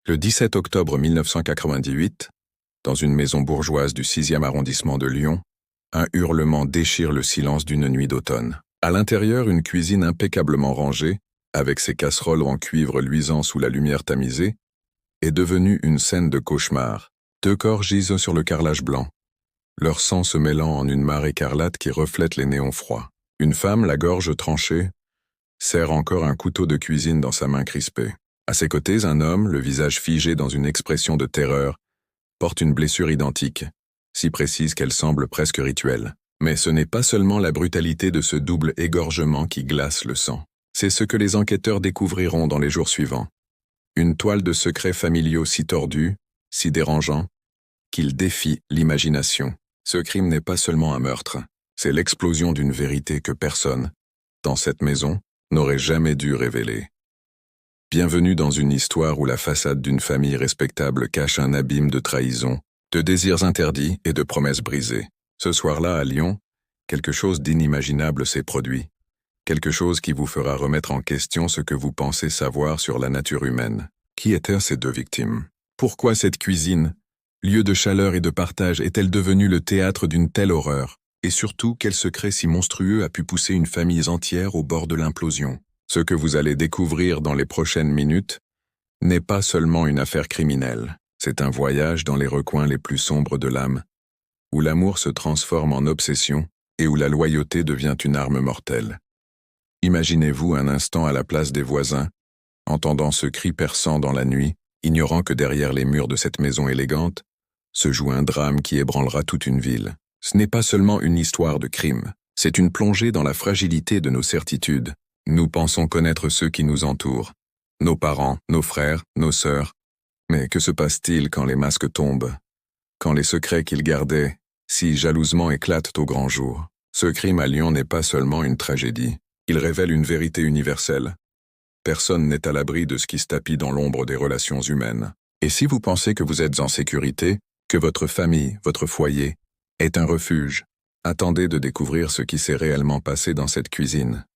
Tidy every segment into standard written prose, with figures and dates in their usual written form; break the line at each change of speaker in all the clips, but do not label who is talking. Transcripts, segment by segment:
Le 17 octobre 1998, dans une maison bourgeoise du 6e arrondissement de Lyon, un hurlement déchire le silence d'une nuit d'automne. À l'intérieur, une cuisine impeccablement rangée, avec ses casseroles en cuivre luisant sous la lumière tamisée, est devenue une scène de cauchemar. 2 corps gisent sur le carrelage blanc, leur sang se mêlant en une mare écarlate qui reflète les néons froids. Une femme, la gorge tranchée, serre encore un couteau de cuisine dans sa main crispée. À ses côtés, un homme, le visage figé dans une expression de terreur, porte une blessure identique, si précise qu'elle semble presque rituelle. Mais ce n'est pas seulement la brutalité de ce double égorgement qui glace le sang. C'est ce que les enquêteurs découvriront dans les jours suivants. Une toile de secrets familiaux si tordue, si dérangeant, qu'il défie l'imagination. Ce crime n'est pas seulement un meurtre, c'est l'explosion d'une vérité que personne, dans cette maison, n'aurait jamais dû révéler. Bienvenue dans une histoire où la façade d'une famille respectable cache un abîme de trahison, de désirs interdits et de promesses brisées. Ce soir-là, à Lyon, quelque chose d'inimaginable s'est produit. Quelque chose qui vous fera remettre en question ce que vous pensez savoir sur la nature humaine. Qui étaient ces 2 victimes? Pourquoi cette cuisine, lieu de chaleur et de partage, est-elle devenue le théâtre d'une telle horreur? Et surtout, quel secret si monstrueux a pu pousser une famille entière au bord de l'implosion? Ce que vous allez découvrir dans les prochaines minutes n'est pas seulement une affaire criminelle, c'est un voyage dans les recoins les plus sombres de l'âme, où l'amour se transforme en obsession et où la loyauté devient une arme mortelle. Imaginez-vous un instant à la place des voisins, entendant ce cri perçant dans la nuit, ignorant que derrière les murs de cette maison élégante se joue un drame qui ébranlera toute une ville. Ce n'est pas seulement une histoire de crime, c'est une plongée dans la fragilité de nos certitudes. Nous pensons connaître ceux qui nous entourent, nos parents, nos frères, nos sœurs. Mais que se passe-t-il quand les masques tombent, quand les secrets qu'ils gardaient si jalousement éclatent au grand jour? Ce crime à Lyon n'est pas seulement une tragédie, il révèle une vérité universelle. Personne n'est à l'abri de ce qui se tapit dans l'ombre des relations humaines. Et si vous pensez que vous êtes en sécurité, que votre famille, votre foyer, est un refuge, attendez de découvrir ce qui s'est réellement passé dans cette cuisine.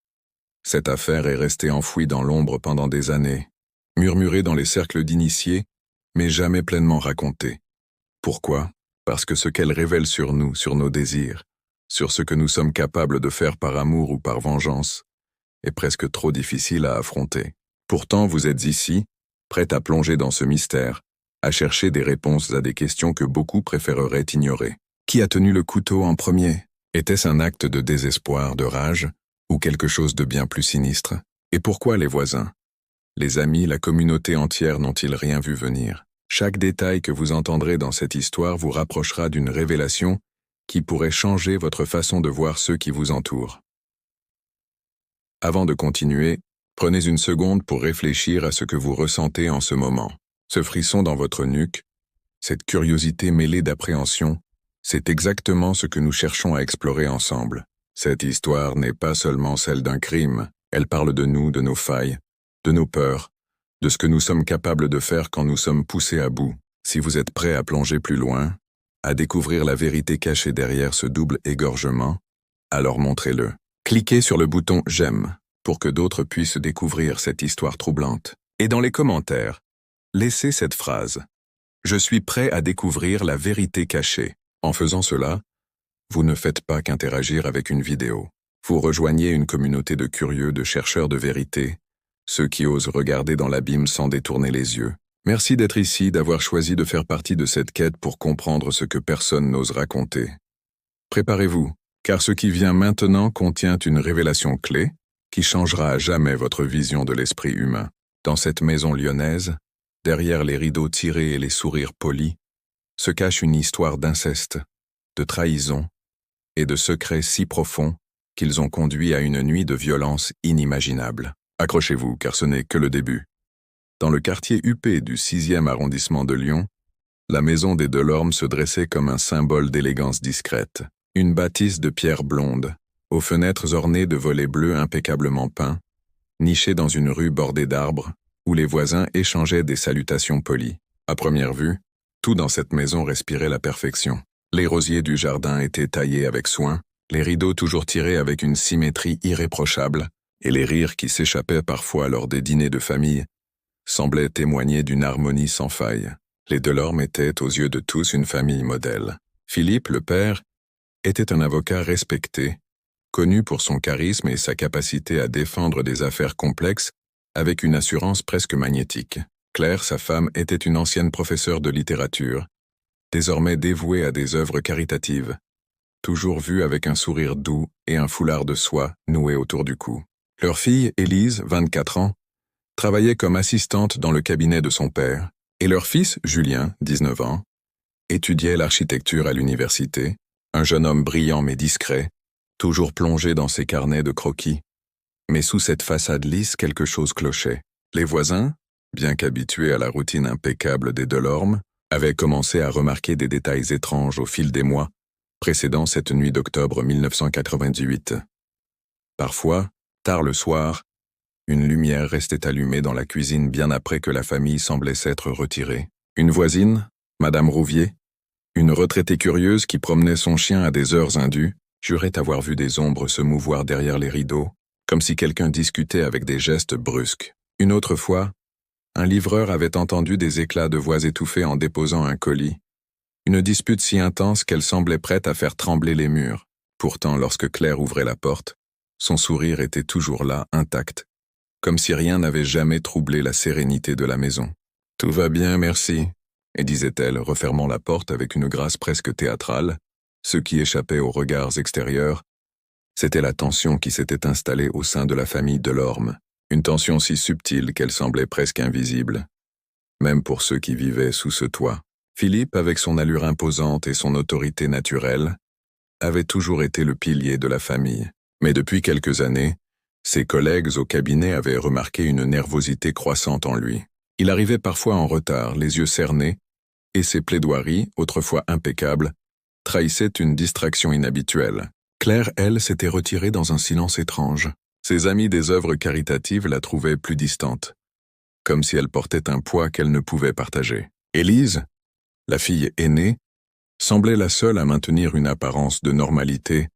Cette affaire est restée enfouie dans l'ombre pendant des années, murmurée dans les cercles d'initiés, mais jamais pleinement racontée. Pourquoi? Parce que ce qu'elle révèle sur nous, sur nos désirs, sur ce que nous sommes capables de faire par amour ou par vengeance, est presque trop difficile à affronter. Pourtant, vous êtes ici, prêts à plonger dans ce mystère, à chercher des réponses à des questions que beaucoup préféreraient ignorer. Qui a tenu le couteau en premier? Était-ce un acte de désespoir, de rage, ou quelque chose de bien plus sinistre? Et pourquoi les voisins, les amis, la communauté entière n'ont-ils rien vu venir? Chaque détail que vous entendrez dans cette histoire vous rapprochera d'une révélation qui pourrait changer votre façon de voir ceux qui vous entourent. Avant de continuer, prenez une seconde pour réfléchir à ce que vous ressentez en ce moment. Ce frisson dans votre nuque, cette curiosité mêlée d'appréhension, c'est exactement ce que nous cherchons à explorer ensemble. Cette histoire n'est pas seulement celle d'un crime, elle parle de nous, de nos failles, de nos peurs, de ce que nous sommes capables de faire quand nous sommes poussés à bout. Si vous êtes prêts à plonger plus loin, à découvrir la vérité cachée derrière ce double égorgement, alors montrez-le. Cliquez sur le bouton « J'aime » pour que d'autres puissent découvrir cette histoire troublante. Et dans les commentaires, laissez cette phrase « Je suis prêt à découvrir la vérité cachée ». En faisant cela, vous ne faites pas qu'interagir avec une vidéo. Vous rejoignez une communauté de curieux, de chercheurs de vérité, ceux qui osent regarder dans l'abîme sans détourner les yeux. Merci d'être ici, d'avoir choisi de faire partie de cette quête pour comprendre ce que personne n'ose raconter. Préparez-vous, car ce qui vient maintenant contient une révélation clé qui changera à jamais votre vision de l'esprit humain. Dans cette maison lyonnaise, derrière les rideaux tirés et les sourires polis, se cache une histoire d'inceste, de trahison et de secrets si profonds qu'ils ont conduit à une nuit de violence inimaginable. Accrochez-vous, car ce n'est que le début. Dans le quartier huppé du 6e arrondissement de Lyon, la maison des Delorme se dressait comme un symbole d'élégance discrète. Une bâtisse de pierre blonde, aux fenêtres ornées de volets bleus impeccablement peints, nichée dans une rue bordée d'arbres, où les voisins échangeaient des salutations polies. À première vue, tout dans cette maison respirait la perfection. Les rosiers du jardin étaient taillés avec soin, les rideaux toujours tirés avec une symétrie irréprochable, et les rires qui s'échappaient parfois lors des dîners de famille semblait témoigner d'une harmonie sans faille. Les Delorme étaient, aux yeux de tous, une famille modèle. Philippe, le père, était un avocat respecté, connu pour son charisme et sa capacité à défendre des affaires complexes avec une assurance presque magnétique. Claire, sa femme, était une ancienne professeure de littérature, désormais dévouée à des œuvres caritatives, toujours vue avec un sourire doux et un foulard de soie noué autour du cou. Leur fille, Élise, 24 ans, travaillait comme assistante dans le cabinet de son père, et leur fils, Julien, 19 ans, étudiait l'architecture à l'université, un jeune homme brillant mais discret, toujours plongé dans ses carnets de croquis. Mais sous cette façade lisse, quelque chose clochait. Les voisins, bien qu'habitués à la routine impeccable des Delorme, avaient commencé à remarquer des détails étranges au fil des mois précédant cette nuit d'octobre 1998. Parfois, tard le soir, une lumière restait allumée dans la cuisine bien après que la famille semblait s'être retirée. Une voisine, Madame Rouvier, une retraitée curieuse qui promenait son chien à des heures indues, jurait avoir vu des ombres se mouvoir derrière les rideaux, comme si quelqu'un discutait avec des gestes brusques. Une autre fois, un livreur avait entendu des éclats de voix étouffés en déposant un colis. Une dispute si intense qu'elle semblait prête à faire trembler les murs. Pourtant, lorsque Claire ouvrait la porte, son sourire était toujours là, intact, comme si rien n'avait jamais troublé la sérénité de la maison. « Tout va bien, merci », et disait-elle, refermant la porte avec une grâce presque théâtrale. Ce qui échappait aux regards extérieurs, c'était la tension qui s'était installée au sein de la famille Delorme, une tension si subtile qu'elle semblait presque invisible, même pour ceux qui vivaient sous ce toit. Philippe, avec son allure imposante et son autorité naturelle, avait toujours été le pilier de la famille. Mais depuis quelques années, ses collègues au cabinet avaient remarqué une nervosité croissante en lui. Il arrivait parfois en retard, les yeux cernés, et ses plaidoiries, autrefois impeccables, trahissaient une distraction inhabituelle. Claire, elle, s'était retirée dans un silence étrange. Ses amis des œuvres caritatives la trouvaient plus distante, comme si elle portait un poids qu'elle ne pouvait partager. Élise, la fille aînée, semblait la seule à maintenir une apparence de normalité,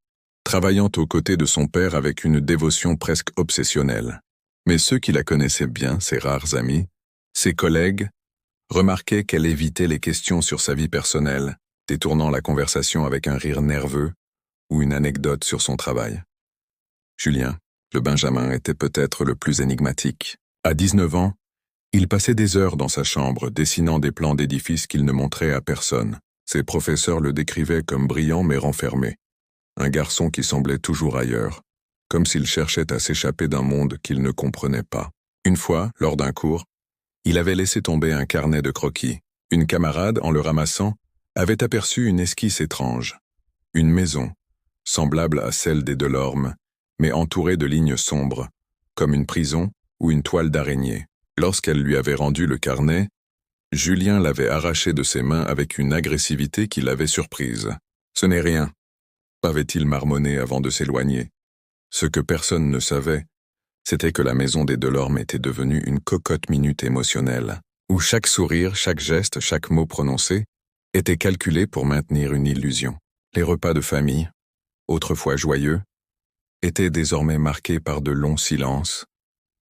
travaillant aux côtés de son père avec une dévotion presque obsessionnelle. Mais ceux qui la connaissaient bien, ses rares amis, ses collègues, remarquaient qu'elle évitait les questions sur sa vie personnelle, détournant la conversation avec un rire nerveux ou une anecdote sur son travail. Julien, le Benjamin, était peut-être le plus énigmatique. À 19 ans, il passait des heures dans sa chambre, dessinant des plans d'édifices qu'il ne montrait à personne. Ses professeurs le décrivaient comme brillant mais renfermé. Un garçon qui semblait toujours ailleurs, comme s'il cherchait à s'échapper d'un monde qu'il ne comprenait pas. Une fois, lors d'un cours, il avait laissé tomber un carnet de croquis. Une camarade, en le ramassant, avait aperçu une esquisse étrange. Une maison, semblable à celle des Delorme, mais entourée de lignes sombres, comme une prison ou une toile d'araignée. Lorsqu'elle lui avait rendu le carnet, Julien l'avait arraché de ses mains avec une agressivité qui l'avait surprise. « Ce n'est rien », avait-il marmonné avant de s'éloigner. Ce que personne ne savait, c'était que la maison des Delorme était devenue une cocotte minute émotionnelle, où chaque sourire, chaque geste, chaque mot prononcé était calculé pour maintenir une illusion. Les repas de famille, autrefois joyeux, étaient désormais marqués par de longs silences,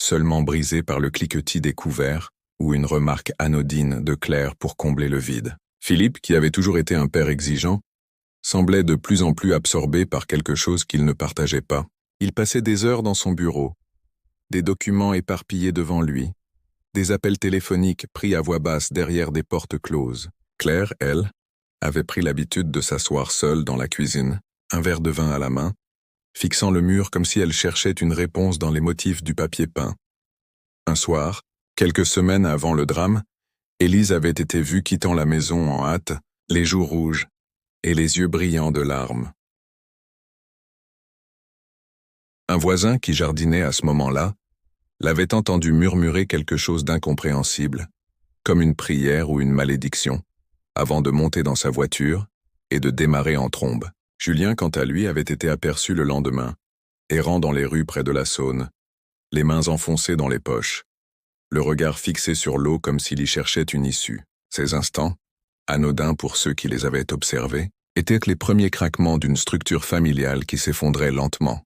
seulement brisés par le cliquetis des couverts ou une remarque anodine de Claire pour combler le vide. Philippe, qui avait toujours été un père exigeant, semblait de plus en plus absorbé par quelque chose qu'il ne partageait pas. Il passait des heures dans son bureau, des documents éparpillés devant lui, des appels téléphoniques pris à voix basse derrière des portes closes. Claire, elle, avait pris l'habitude de s'asseoir seule dans la cuisine, un verre de vin à la main, fixant le mur comme si elle cherchait une réponse dans les motifs du papier peint. Un soir, quelques semaines avant le drame, Élise avait été vue quittant la maison en hâte, les joues rouges et les yeux brillants de larmes. Un voisin qui jardinait à ce moment-là l'avait entendu murmurer quelque chose d'incompréhensible, comme une prière ou une malédiction, avant de monter dans sa voiture et de démarrer en trombe. Julien, quant à lui, avait été aperçu le lendemain, errant dans les rues près de la Saône, les mains enfoncées dans les poches, le regard fixé sur l'eau comme s'il y cherchait une issue. Ces instants, anodins pour ceux qui les avaient observés, étaient les premiers craquements d'une structure familiale qui s'effondrait lentement.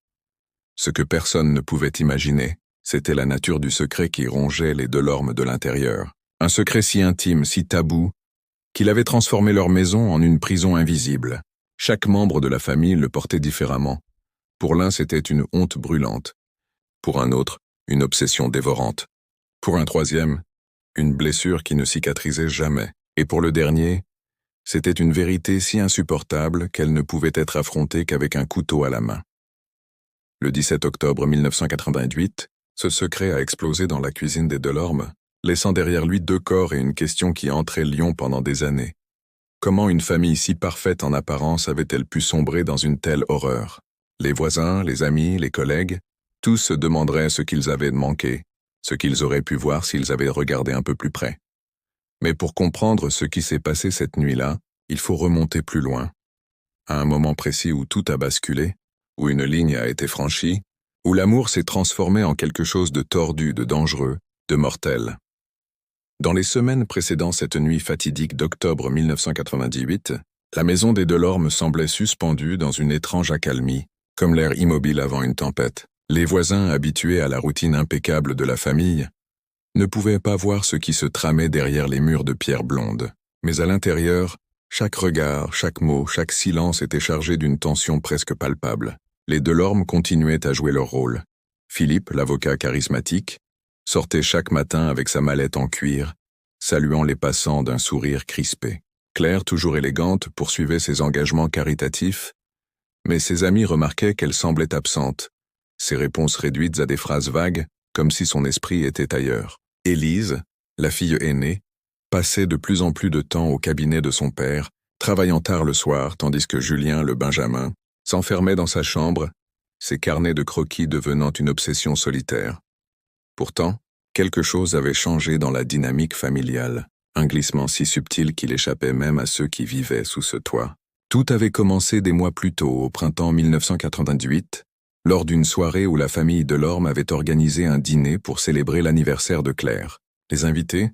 Ce que personne ne pouvait imaginer, C'était la nature du secret qui rongeait les Delorme de l'intérieur. Un secret si intime, si tabou, qu'il avait transformé leur maison en une prison invisible. Chaque membre de la famille le portait différemment. Pour l'un, c'était une honte brûlante. Pour un autre, une obsession dévorante. Pour un troisième, une blessure qui ne cicatrisait jamais. Et pour le dernier, c'était une vérité si insupportable qu'elle ne pouvait être affrontée qu'avec un couteau à la main. Le 17 octobre 1988, ce secret a explosé dans la cuisine des Delorme, laissant derrière lui 2 corps et une question qui hanterait Lyon pendant des années. Comment une famille si parfaite en apparence avait-elle pu sombrer dans une telle horreur? Les voisins, les amis, les collègues, tous se demanderaient ce qu'ils avaient manqué, ce qu'ils auraient pu voir s'ils avaient regardé un peu plus près. Mais pour comprendre ce qui s'est passé cette nuit-là, il faut remonter plus loin, à un moment précis où tout a basculé, où une ligne a été franchie, où l'amour s'est transformé en quelque chose de tordu, de dangereux, de mortel. Dans les semaines précédant cette nuit fatidique d'octobre 1998, la maison des Delorme semblait suspendue dans une étrange accalmie, comme l'air immobile avant une tempête. Les voisins, habitués à la routine impeccable de la famille, ne pouvaient pas voir ce qui se tramait derrière les murs de pierre blonde. Mais à l'intérieur, chaque regard, chaque mot, chaque silence était chargé d'une tension presque palpable. Les Delorme continuaient à jouer leur rôle. Philippe, l'avocat charismatique, sortait chaque matin avec sa mallette en cuir, saluant les passants d'un sourire crispé. Claire, toujours élégante, poursuivait ses engagements caritatifs, mais ses amis remarquaient qu'elle semblait absente, ses réponses réduites à des phrases vagues, comme si son esprit était ailleurs. Élise, la fille aînée, passait de plus en plus de temps au cabinet de son père, travaillant tard le soir, tandis que Julien, le Benjamin, s'enfermait dans sa chambre, ses carnets de croquis devenant une obsession solitaire. Pourtant, quelque chose avait changé dans la dynamique familiale, un glissement si subtil qu'il échappait même à ceux qui vivaient sous ce toit. Tout avait commencé des mois plus tôt, au printemps 1998, lors d'une soirée où la famille Delorme avait organisé un dîner pour célébrer l'anniversaire de Claire. Les invités,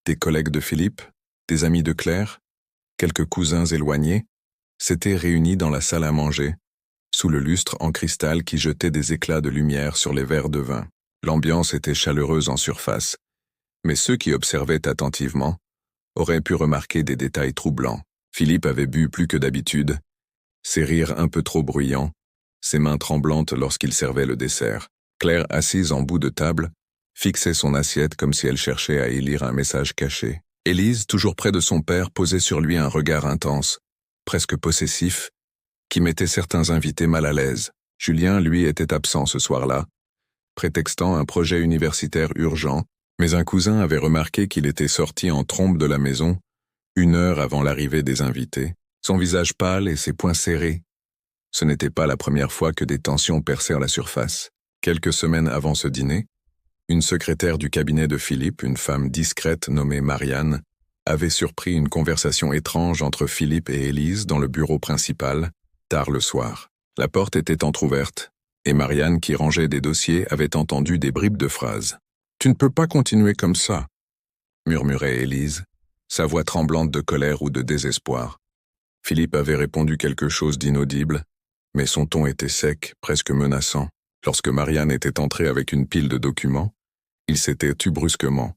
des collègues de Philippe, des amis de Claire, quelques cousins éloignés, s'étaient réunis dans la salle à manger, sous le lustre en cristal qui jetait des éclats de lumière sur les verres de vin. L'ambiance était chaleureuse en surface, mais ceux qui observaient attentivement auraient pu remarquer des détails troublants. Philippe avait bu plus que d'habitude, ses rires un peu trop bruyants, ses mains tremblantes lorsqu'il servait le dessert. Claire, assise en bout de table, fixait son assiette comme si elle cherchait à y lire un message caché. Élise, toujours près de son père, posait sur lui un regard intense, presque possessif, qui mettait certains invités mal à l'aise. Julien, lui, était absent ce soir-là, prétextant un projet universitaire urgent, mais un cousin avait remarqué qu'il était sorti en trombe de la maison, 1 heure avant l'arrivée des invités, son visage pâle et ses poings serrés. Ce n'était pas la première fois que des tensions percèrent la surface. Quelques semaines avant ce dîner, une secrétaire du cabinet de Philippe, une femme discrète nommée Marianne, avait surpris une conversation étrange entre Philippe et Élise dans le bureau principal, tard le soir. La porte était entr'ouverte, et Marianne, qui rangeait des dossiers, avait entendu des bribes de phrases. « Tu ne peux pas continuer comme ça », murmurait Élise, sa voix tremblante de colère ou de désespoir. Philippe avait répondu quelque chose d'inaudible, mais son ton était sec, presque menaçant. Lorsque Marianne était entrée avec une pile de documents, il s'était tu brusquement,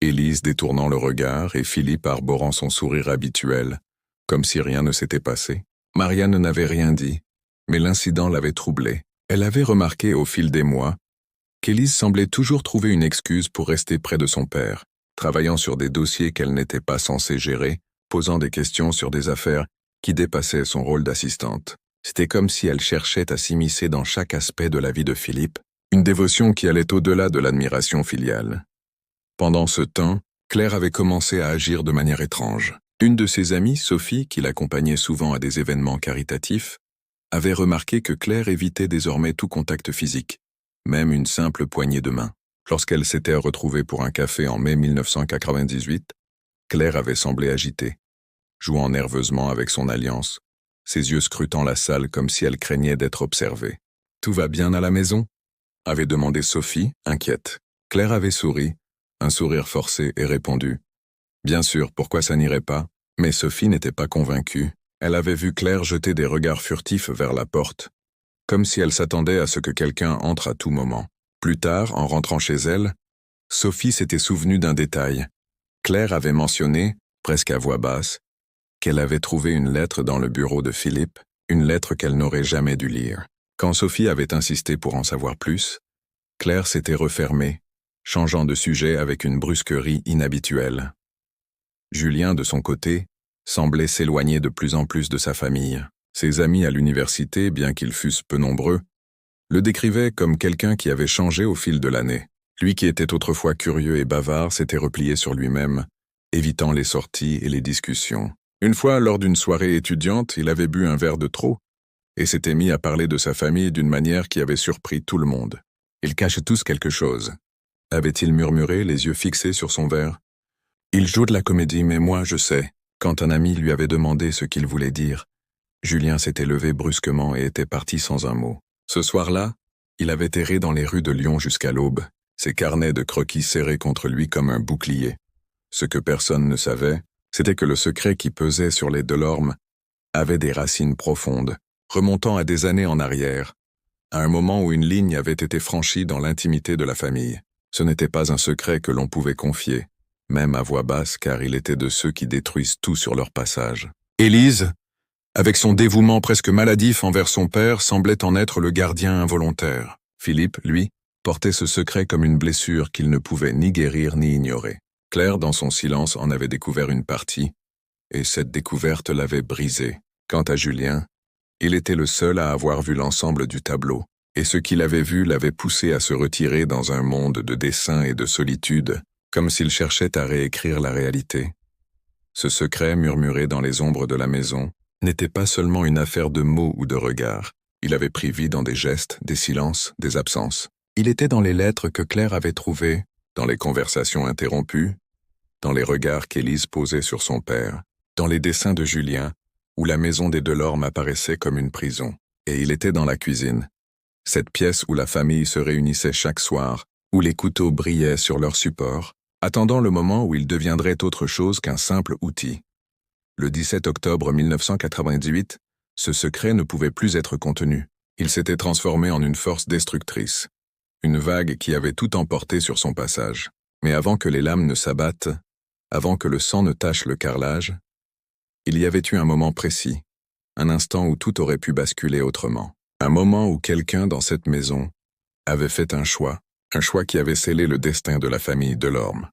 Élise détournant le regard et Philippe arborant son sourire habituel, comme si rien ne s'était passé. Marianne n'avait rien dit, mais l'incident l'avait troublée. Elle avait remarqué au fil des mois qu'Élise semblait toujours trouver une excuse pour rester près de son père, travaillant sur des dossiers qu'elle n'était pas censée gérer, posant des questions sur des affaires qui dépassaient son rôle d'assistante. C'était comme si elle cherchait à s'immiscer dans chaque aspect de la vie de Philippe, une dévotion qui allait au-delà de l'admiration filiale. Pendant ce temps, Claire avait commencé à agir de manière étrange. Une de ses amies, Sophie, qui l'accompagnait souvent à des événements caritatifs, avait remarqué que Claire évitait désormais tout contact physique, même une simple poignée de main. Lorsqu'elle s'était retrouvée pour un café en mai 1998, Claire avait semblé agitée, jouant nerveusement avec son alliance, ses yeux scrutant la salle comme si elle craignait d'être observée. « Tout va bien à la maison ?» avait demandé Sophie, inquiète. Claire avait souri, un sourire forcé, et répondu « Bien sûr, pourquoi ça n'irait pas ?» Mais Sophie n'était pas convaincue. Elle avait vu Claire jeter des regards furtifs vers la porte, comme si elle s'attendait à ce que quelqu'un entre à tout moment. Plus tard, en rentrant chez elle, Sophie s'était souvenue d'un détail. Claire avait mentionné, presque à voix basse, qu'elle avait trouvé une lettre dans le bureau de Philippe, une lettre qu'elle n'aurait jamais dû lire. Quand Sophie avait insisté pour en savoir plus, Claire s'était refermée, changeant de sujet avec une brusquerie inhabituelle. Julien, de son côté, semblait s'éloigner de plus en plus de sa famille. Ses amis à l'université, bien qu'ils fussent peu nombreux, le décrivaient comme quelqu'un qui avait changé au fil de l'année. Lui qui était autrefois curieux et bavard s'était replié sur lui-même, évitant les sorties et les discussions. Une fois, lors d'une soirée étudiante, il avait bu un verre de trop et s'était mis à parler de sa famille d'une manière qui avait surpris tout le monde. Ils cachent tous quelque chose, avait-il murmuré, les yeux fixés sur son verre. Il joue de la comédie, mais moi, je sais. Quand un ami lui avait demandé ce qu'il voulait dire, Julien s'était levé brusquement et était parti sans un mot. Ce soir-là, il avait erré dans les rues de Lyon jusqu'à l'aube, ses carnets de croquis serrés contre lui comme un bouclier. Ce que personne ne savait, c'était que le secret qui pesait sur les Delorme avait des racines profondes, remontant à des années en arrière, à un moment où une ligne avait été franchie dans l'intimité de la famille. Ce n'était pas un secret que l'on pouvait confier, même à voix basse, car il était de ceux qui détruisent tout sur leur passage. Élise, avec son dévouement presque maladif envers son père, semblait en être le gardien involontaire. Philippe, lui, portait ce secret comme une blessure qu'il ne pouvait ni guérir ni ignorer. Claire, dans son silence, en avait découvert une partie, et cette découverte l'avait brisé. Quant à Julien, il était le seul à avoir vu l'ensemble du tableau, et ce qu'il avait vu l'avait poussé à se retirer dans un monde de dessin et de solitude, comme s'il cherchait à réécrire la réalité. Ce secret murmuré dans les ombres de la maison n'était pas seulement une affaire de mots ou de regards. Il avait pris vie dans des gestes, des silences, des absences. Il était dans les lettres que Claire avait trouvées, dans les conversations interrompues, dans les regards qu'Élise posait sur son père, dans les dessins de Julien, où la maison des Delorme apparaissait comme une prison. Et il était dans la cuisine, cette pièce où la famille se réunissait chaque soir, où les couteaux brillaient sur leur support, attendant le moment où il deviendrait autre chose qu'un simple outil. Le 17 octobre 1998, ce secret ne pouvait plus être contenu. Il s'était transformé en une force destructrice, une vague qui avait tout emporté sur son passage. Mais avant que les lames ne s'abattent, avant que le sang ne tache le carrelage, il y avait eu un moment précis, un instant où tout aurait pu basculer autrement. Un moment où quelqu'un dans cette maison avait fait un choix qui avait scellé le destin de la famille Delorme.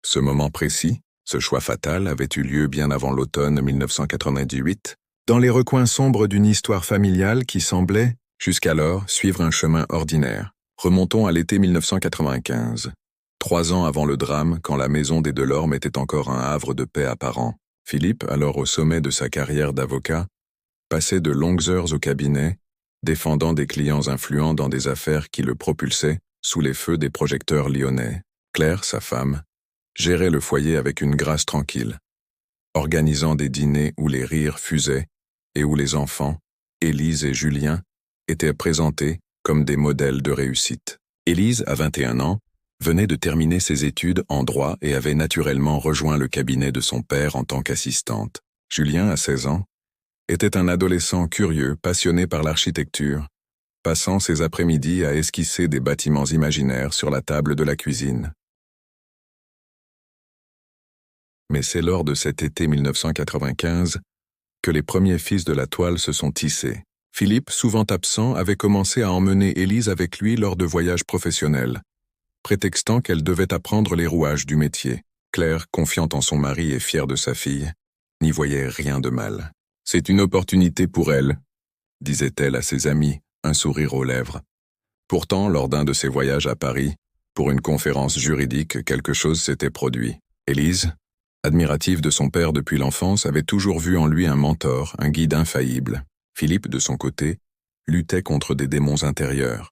Ce moment précis, ce choix fatal, avait eu lieu bien avant l'automne 1998, dans les recoins sombres d'une histoire familiale qui semblait, jusqu'alors, suivre un chemin ordinaire. Remontons à l'été 1995. 3 ans avant le drame, quand la maison des Delorme était encore un havre de paix apparent. Philippe, alors au sommet de sa carrière d'avocat, passait de longues heures au cabinet, défendant des clients influents dans des affaires qui le propulsaient sous les feux des projecteurs lyonnais. Claire, sa femme, gérait le foyer avec une grâce tranquille, organisant des dîners où les rires fusaient et où les enfants, Élise et Julien, étaient présentés comme des modèles de réussite. Élise, à 21 ans, venait de terminer ses études en droit et avait naturellement rejoint le cabinet de son père en tant qu'assistante. Julien, à 16 ans, était un adolescent curieux, passionné par l'architecture, passant ses après-midi à esquisser des bâtiments imaginaires sur la table de la cuisine. Mais c'est lors de cet été 1995 que les premiers fils de la toile se sont tissés. Philippe, souvent absent, avait commencé à emmener Élise avec lui lors de voyages professionnels, prétextant qu'elle devait apprendre les rouages du métier. Claire, confiante en son mari et fière de sa fille, n'y voyait rien de mal. « C'est une opportunité pour elle », disait-elle à ses amis, un sourire aux lèvres. Pourtant, lors d'un de ses voyages à Paris, pour une conférence juridique, quelque chose s'était produit. Élise, admirative de son père depuis l'enfance, avait toujours vu en lui un mentor, un guide infaillible. Philippe, de son côté, luttait contre des démons intérieurs.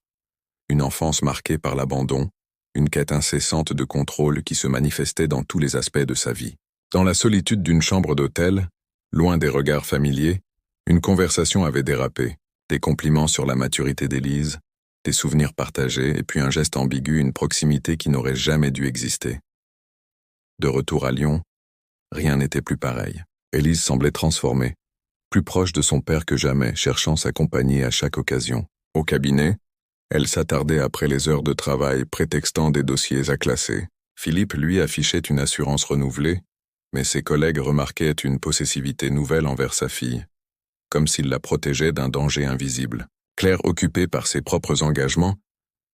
Une enfance marquée par l'abandon, une quête incessante de contrôle qui se manifestait dans tous les aspects de sa vie. Dans la solitude d'une chambre d'hôtel, loin des regards familiers, une conversation avait dérapé, des compliments sur la maturité d'Élise, des souvenirs partagés et puis un geste ambigu, une proximité qui n'aurait jamais dû exister. De retour à Lyon, rien n'était plus pareil. Élise semblait transformée, plus proche de son père que jamais, cherchant sa compagnie à chaque occasion. Au cabinet, Elle s'attardait après les heures de travail, prétextant des dossiers à classer. Philippe, lui, affichait une assurance renouvelée, mais ses collègues remarquaient une possessivité nouvelle envers sa fille, comme s'il la protégeait d'un danger invisible. Claire, occupée par ses propres engagements,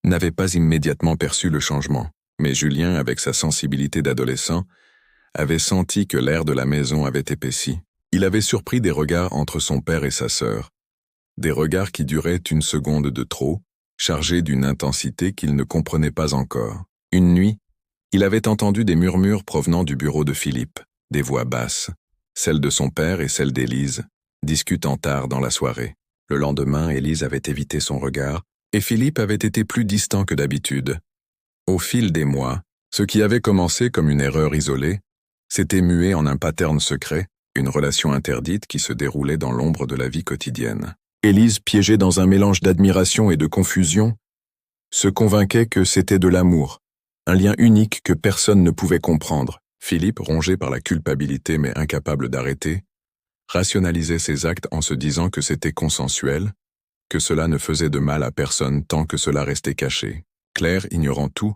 n'avait pas immédiatement perçu le changement, mais Julien, avec sa sensibilité d'adolescent, avait senti que l'air de la maison avait épaissi. Il avait surpris des regards entre son père et sa sœur, des regards qui duraient une seconde de trop, chargés d'une intensité qu'il ne comprenait pas encore. Une nuit, il avait entendu des murmures provenant du bureau de Philippe, des voix basses, celles de son père et celles d'Élise, discutant tard dans la soirée. Le lendemain, Élise avait évité son regard, et Philippe avait été plus distant que d'habitude. Au fil des mois, ce qui avait commencé comme une erreur isolée, s'était mué en un pattern secret, une relation interdite qui se déroulait dans l'ombre de la vie quotidienne. Élise, piégée dans un mélange d'admiration et de confusion, se convainquait que c'était de l'amour, un lien unique que personne ne pouvait comprendre. Philippe, rongé par la culpabilité mais incapable d'arrêter, rationalisait ses actes en se disant que c'était consensuel, que cela ne faisait de mal à personne tant que cela restait caché. Claire, ignorant tout,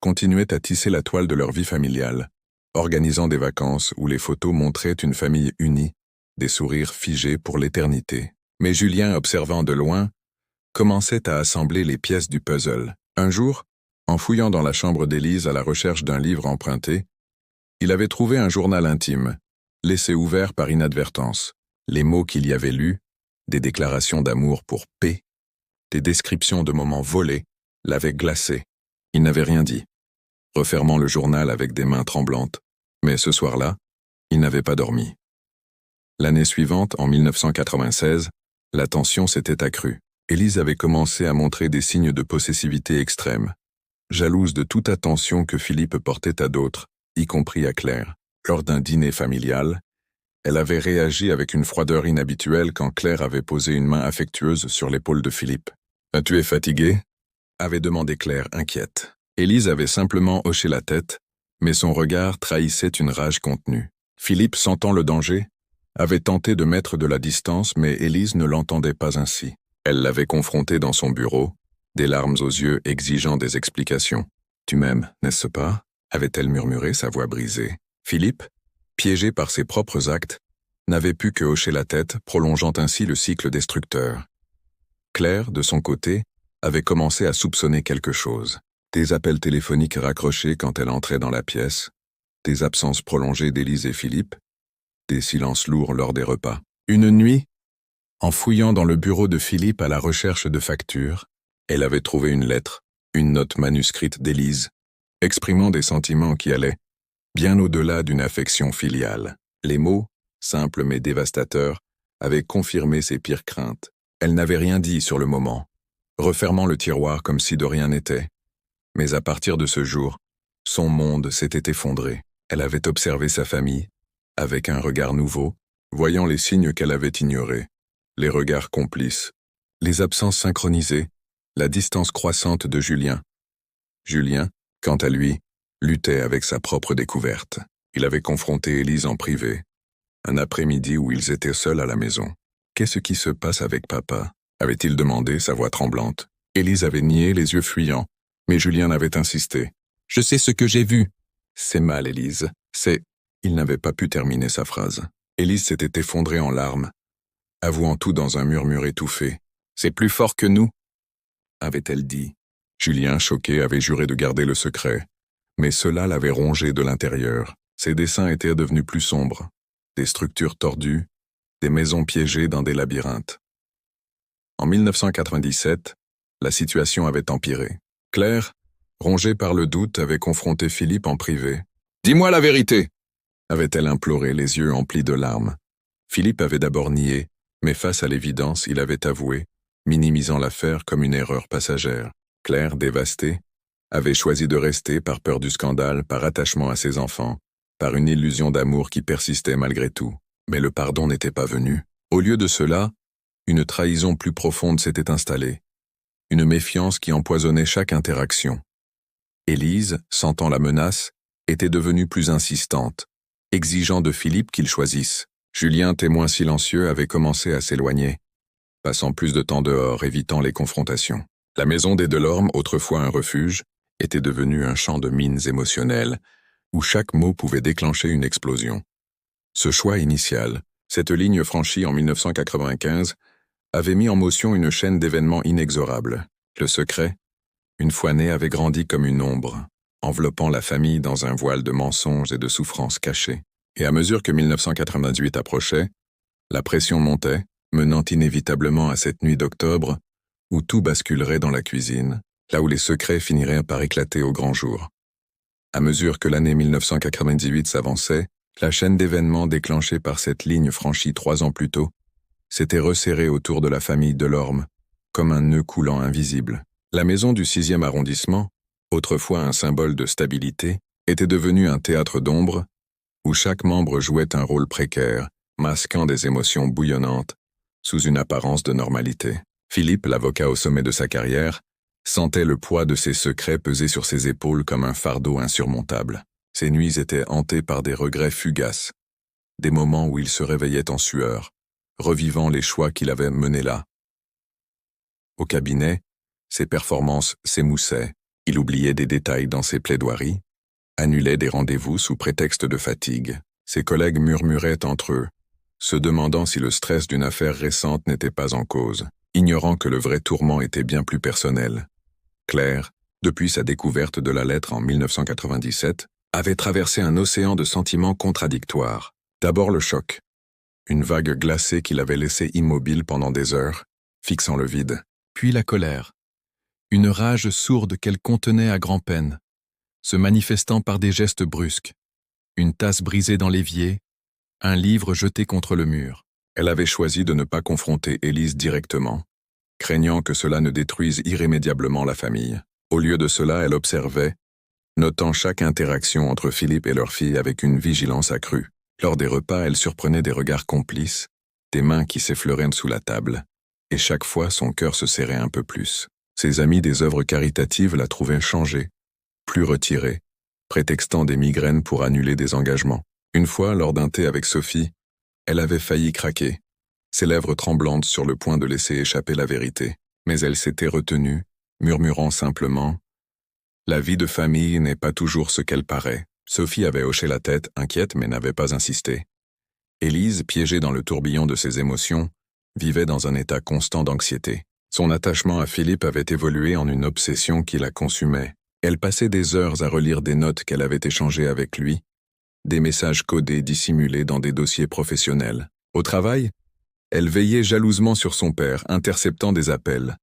continuait à tisser la toile de leur vie familiale, organisant des vacances où les photos montraient une famille unie, des sourires figés pour l'éternité. Mais Julien, observant de loin, commençait à assembler les pièces du puzzle. Un jour, en fouillant dans la chambre d'Élise à la recherche d'un livre emprunté, il avait trouvé un journal intime, laissé ouvert par inadvertance. Les mots qu'il y avait lus, des déclarations d'amour pour P, des descriptions de moments volés, l'avaient glacé. Il n'avait rien dit, refermant le journal avec des mains tremblantes. Mais ce soir-là, il n'avait pas dormi. L'année suivante, en 1996, la tension s'était accrue. Élise avait commencé à montrer des signes de possessivité extrême, jalouse de toute attention que Philippe portait à d'autres, y compris à Claire. Lors d'un dîner familial, elle avait réagi avec une froideur inhabituelle quand Claire avait posé une main affectueuse sur l'épaule de Philippe. « Tu es fatigué ?» avait demandé Claire, inquiète. Élise avait simplement hoché la tête, mais son regard trahissait une rage contenue. Philippe, sentant le danger, avait tenté de mettre de la distance, mais Élise ne l'entendait pas ainsi. Elle l'avait confronté dans son bureau, des larmes aux yeux exigeant des explications. « Tu m'aimes, n'est-ce pas ?» avait-elle murmuré, sa voix brisée. Philippe, piégé par ses propres actes, n'avait pu que hocher la tête, prolongeant ainsi le cycle destructeur. Claire, de son côté, avait commencé à soupçonner quelque chose. Des appels téléphoniques raccrochés quand elle entrait dans la pièce, des absences prolongées d'Élise et Philippe, des silences lourds lors des repas. Une nuit, en fouillant dans le bureau de Philippe à la recherche de factures, elle avait trouvé une lettre, une note manuscrite d'Élise, exprimant des sentiments qui allaient bien au-delà d'une affection filiale. Les mots, simples mais dévastateurs, avaient confirmé ses pires craintes. Elle n'avait rien dit sur le moment, refermant le tiroir comme si de rien n'était. Mais à partir de ce jour, son monde s'était effondré. Elle avait observé sa famille, avec un regard nouveau, voyant les signes qu'elle avait ignorés, les regards complices, les absences synchronisées, la distance croissante de Julien. Julien, quant à lui, luttait avec sa propre découverte. Il avait confronté Élise en privé, un après-midi où ils étaient seuls à la maison. « Qu'est-ce qui se passe avec papa ?» avait-il demandé, sa voix tremblante. Élise avait nié, les yeux fuyants, mais Julien avait insisté. « Je sais ce que j'ai vu. »« C'est mal, Élise. C'est... » Il n'avait pas pu terminer sa phrase. Élise s'était effondrée en larmes, avouant tout dans un murmure étouffé. « C'est plus fort que nous » avait-elle dit. Julien, choqué, avait juré de garder le secret, mais cela l'avait rongé de l'intérieur. Ses dessins étaient devenus plus sombres, des structures tordues, des maisons piégées dans des labyrinthes. En 1997, la situation avait empiré. Claire, rongée par le doute, avait confronté Philippe en privé. « Dis-moi la vérité !» avait-elle imploré, les yeux emplis de larmes. Philippe avait d'abord nié, mais face à l'évidence, il avait avoué, minimisant l'affaire comme une erreur passagère. Claire, dévastée, avait choisi de rester par peur du scandale, par attachement à ses enfants, par une illusion d'amour qui persistait malgré tout. Mais le pardon n'était pas venu. Au lieu de cela, une trahison plus profonde s'était installée, une méfiance qui empoisonnait chaque interaction. Élise, sentant la menace, était devenue plus insistante, exigeant de Philippe qu'il choisisse. Julien, témoin silencieux, avait commencé à s'éloigner, passant plus de temps dehors, évitant les confrontations. La maison des Delorme, autrefois un refuge, était devenue un champ de mines émotionnelles, où chaque mot pouvait déclencher une explosion. Ce choix initial, cette ligne franchie en 1995, avait mis en motion une chaîne d'événements inexorables. Le secret, une fois né, avait grandi comme une ombre, enveloppant la famille dans un voile de mensonges et de souffrances cachées. Et à mesure que 1998 approchait, la pression montait, menant inévitablement à cette nuit d'octobre, où tout basculerait dans la cuisine, là où les secrets finiraient par éclater au grand jour. À mesure que l'année 1998 s'avançait, la chaîne d'événements déclenchée par cette ligne franchie 3 ans plus tôt s'était resserrée autour de la famille Delorme, comme un nœud coulant invisible. La maison du 6e arrondissement, autrefois un symbole de stabilité, était devenue un théâtre d'ombre, où chaque membre jouait un rôle précaire, masquant des émotions bouillonnantes, sous une apparence de normalité. Philippe, l'avocat au sommet de sa carrière, sentait le poids de ses secrets peser sur ses épaules comme un fardeau insurmontable. Ses nuits étaient hantées par des regrets fugaces, des moments où il se réveillait en sueur, revivant les choix qu'il avait menés là. Au cabinet, ses performances s'émoussaient, il oubliait des détails dans ses plaidoiries, annulait des rendez-vous sous prétexte de fatigue. Ses collègues murmuraient entre eux, se demandant si le stress d'une affaire récente n'était pas en cause, ignorant que le vrai tourment était bien plus personnel. Claire, depuis sa découverte de la lettre en 1997, avait traversé un océan de sentiments contradictoires. D'abord le choc, une vague glacée qui l'avait laissé immobile pendant des heures, fixant le vide. Puis la colère, une rage sourde qu'elle contenait à grand-peine, se manifestant par des gestes brusques, une tasse brisée dans l'évier, un livre jeté contre le mur. Elle avait choisi de ne pas confronter Élise directement, craignant que cela ne détruise irrémédiablement la famille. Au lieu de cela, elle observait, notant chaque interaction entre Philippe et leur fille avec une vigilance accrue. Lors des repas, elle surprenait des regards complices, des mains qui s'effleuraient sous la table, et chaque fois son cœur se serrait un peu plus. Ses amis des œuvres caritatives la trouvaient changée, plus retirée, prétextant des migraines pour annuler des engagements. Une fois, lors d'un thé avec Sophie, elle avait failli craquer, ses lèvres tremblantes sur le point de laisser échapper la vérité. Mais elle s'était retenue, murmurant simplement « La vie de famille n'est pas toujours ce qu'elle paraît ». Sophie avait hoché la tête, inquiète mais n'avait pas insisté. Élise, piégée dans le tourbillon de ses émotions, vivait dans un état constant d'anxiété. Son attachement à Philippe avait évolué en une obsession qui la consumait. Elle passait des heures à relire des notes qu'elle avait échangées avec lui, des messages codés dissimulés dans des dossiers professionnels. Au travail, elle veillait jalousement sur son père, interceptant des appels,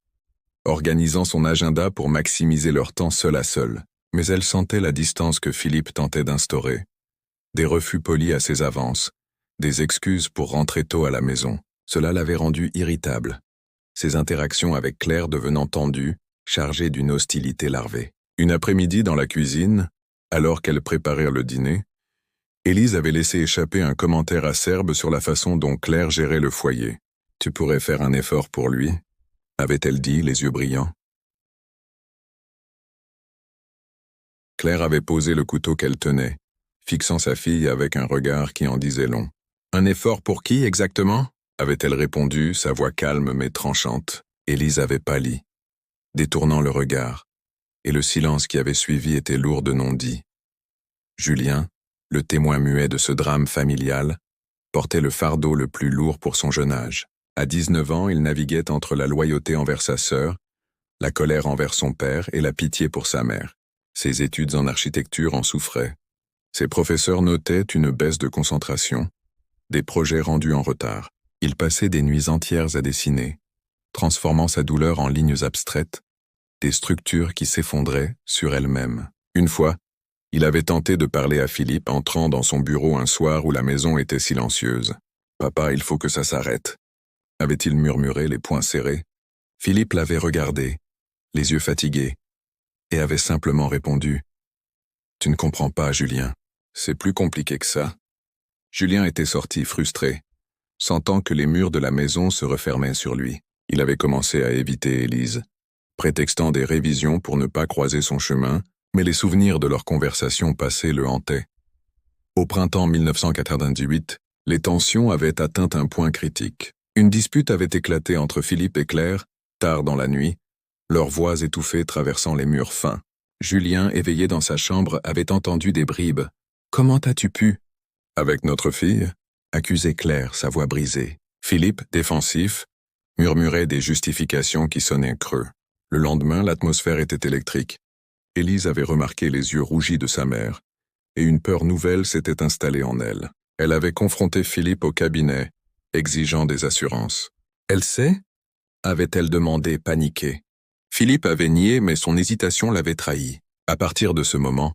organisant son agenda pour maximiser leur temps seul à seul. Mais elle sentait la distance que Philippe tentait d'instaurer, des refus polis à ses avances, des excuses pour rentrer tôt à la maison. Cela l'avait rendue irritable, ses interactions avec Claire devenant tendues, chargées d'une hostilité larvée. Une après-midi dans la cuisine, alors qu'elle préparait le dîner, Élise avait laissé échapper un commentaire acerbe sur la façon dont Claire gérait le foyer. « Tu pourrais faire un effort pour lui ?» avait-elle dit, les yeux brillants. Claire avait posé le couteau qu'elle tenait, fixant sa fille avec un regard qui en disait long. « Un effort pour qui exactement ?» avait-elle répondu, sa voix calme mais tranchante. Élise avait pâli, détournant le regard, et le silence qui avait suivi était lourd de non-dits. Julien, le témoin muet de ce drame familial, portait le fardeau le plus lourd pour son jeune âge. À 19 ans, il naviguait entre la loyauté envers sa sœur, la colère envers son père et la pitié pour sa mère. Ses études en architecture en souffraient. Ses professeurs notaient une baisse de concentration, des projets rendus en retard. Il passait des nuits entières à dessiner, transformant sa douleur en lignes abstraites, des structures qui s'effondraient sur elles-mêmes. Une fois, il avait tenté de parler à Philippe entrant dans son bureau un soir où la maison était silencieuse. « Papa, il faut que ça s'arrête », avait-il murmuré, les poings serrés. Philippe l'avait regardé, les yeux fatigués, et avait simplement répondu « Tu ne comprends pas, Julien. C'est plus compliqué que ça. » Julien était sorti frustré, sentant que les murs de la maison se refermaient sur lui. Il avait commencé à éviter Élise, prétextant des révisions pour ne pas croiser son chemin, mais les souvenirs de leur conversation passée le hantaient. Au printemps 1998, les tensions avaient atteint un point critique. Une dispute avait éclaté entre Philippe et Claire, tard dans la nuit, leurs voix étouffées traversant les murs fins. Julien, éveillé dans sa chambre, avait entendu des bribes. « Comment as-tu pu ?»« Avec notre fille ?» accusait Claire, sa voix brisée. Philippe, défensif, murmurait des justifications qui sonnaient creux. Le lendemain, l'atmosphère était électrique. Élise avait remarqué les yeux rougis de sa mère, et une peur nouvelle s'était installée en elle. Elle avait confronté Philippe au cabinet, exigeant des assurances. « Elle sait ?» avait-elle demandé, paniquée. Philippe avait nié, mais son hésitation l'avait trahi. À partir de ce moment,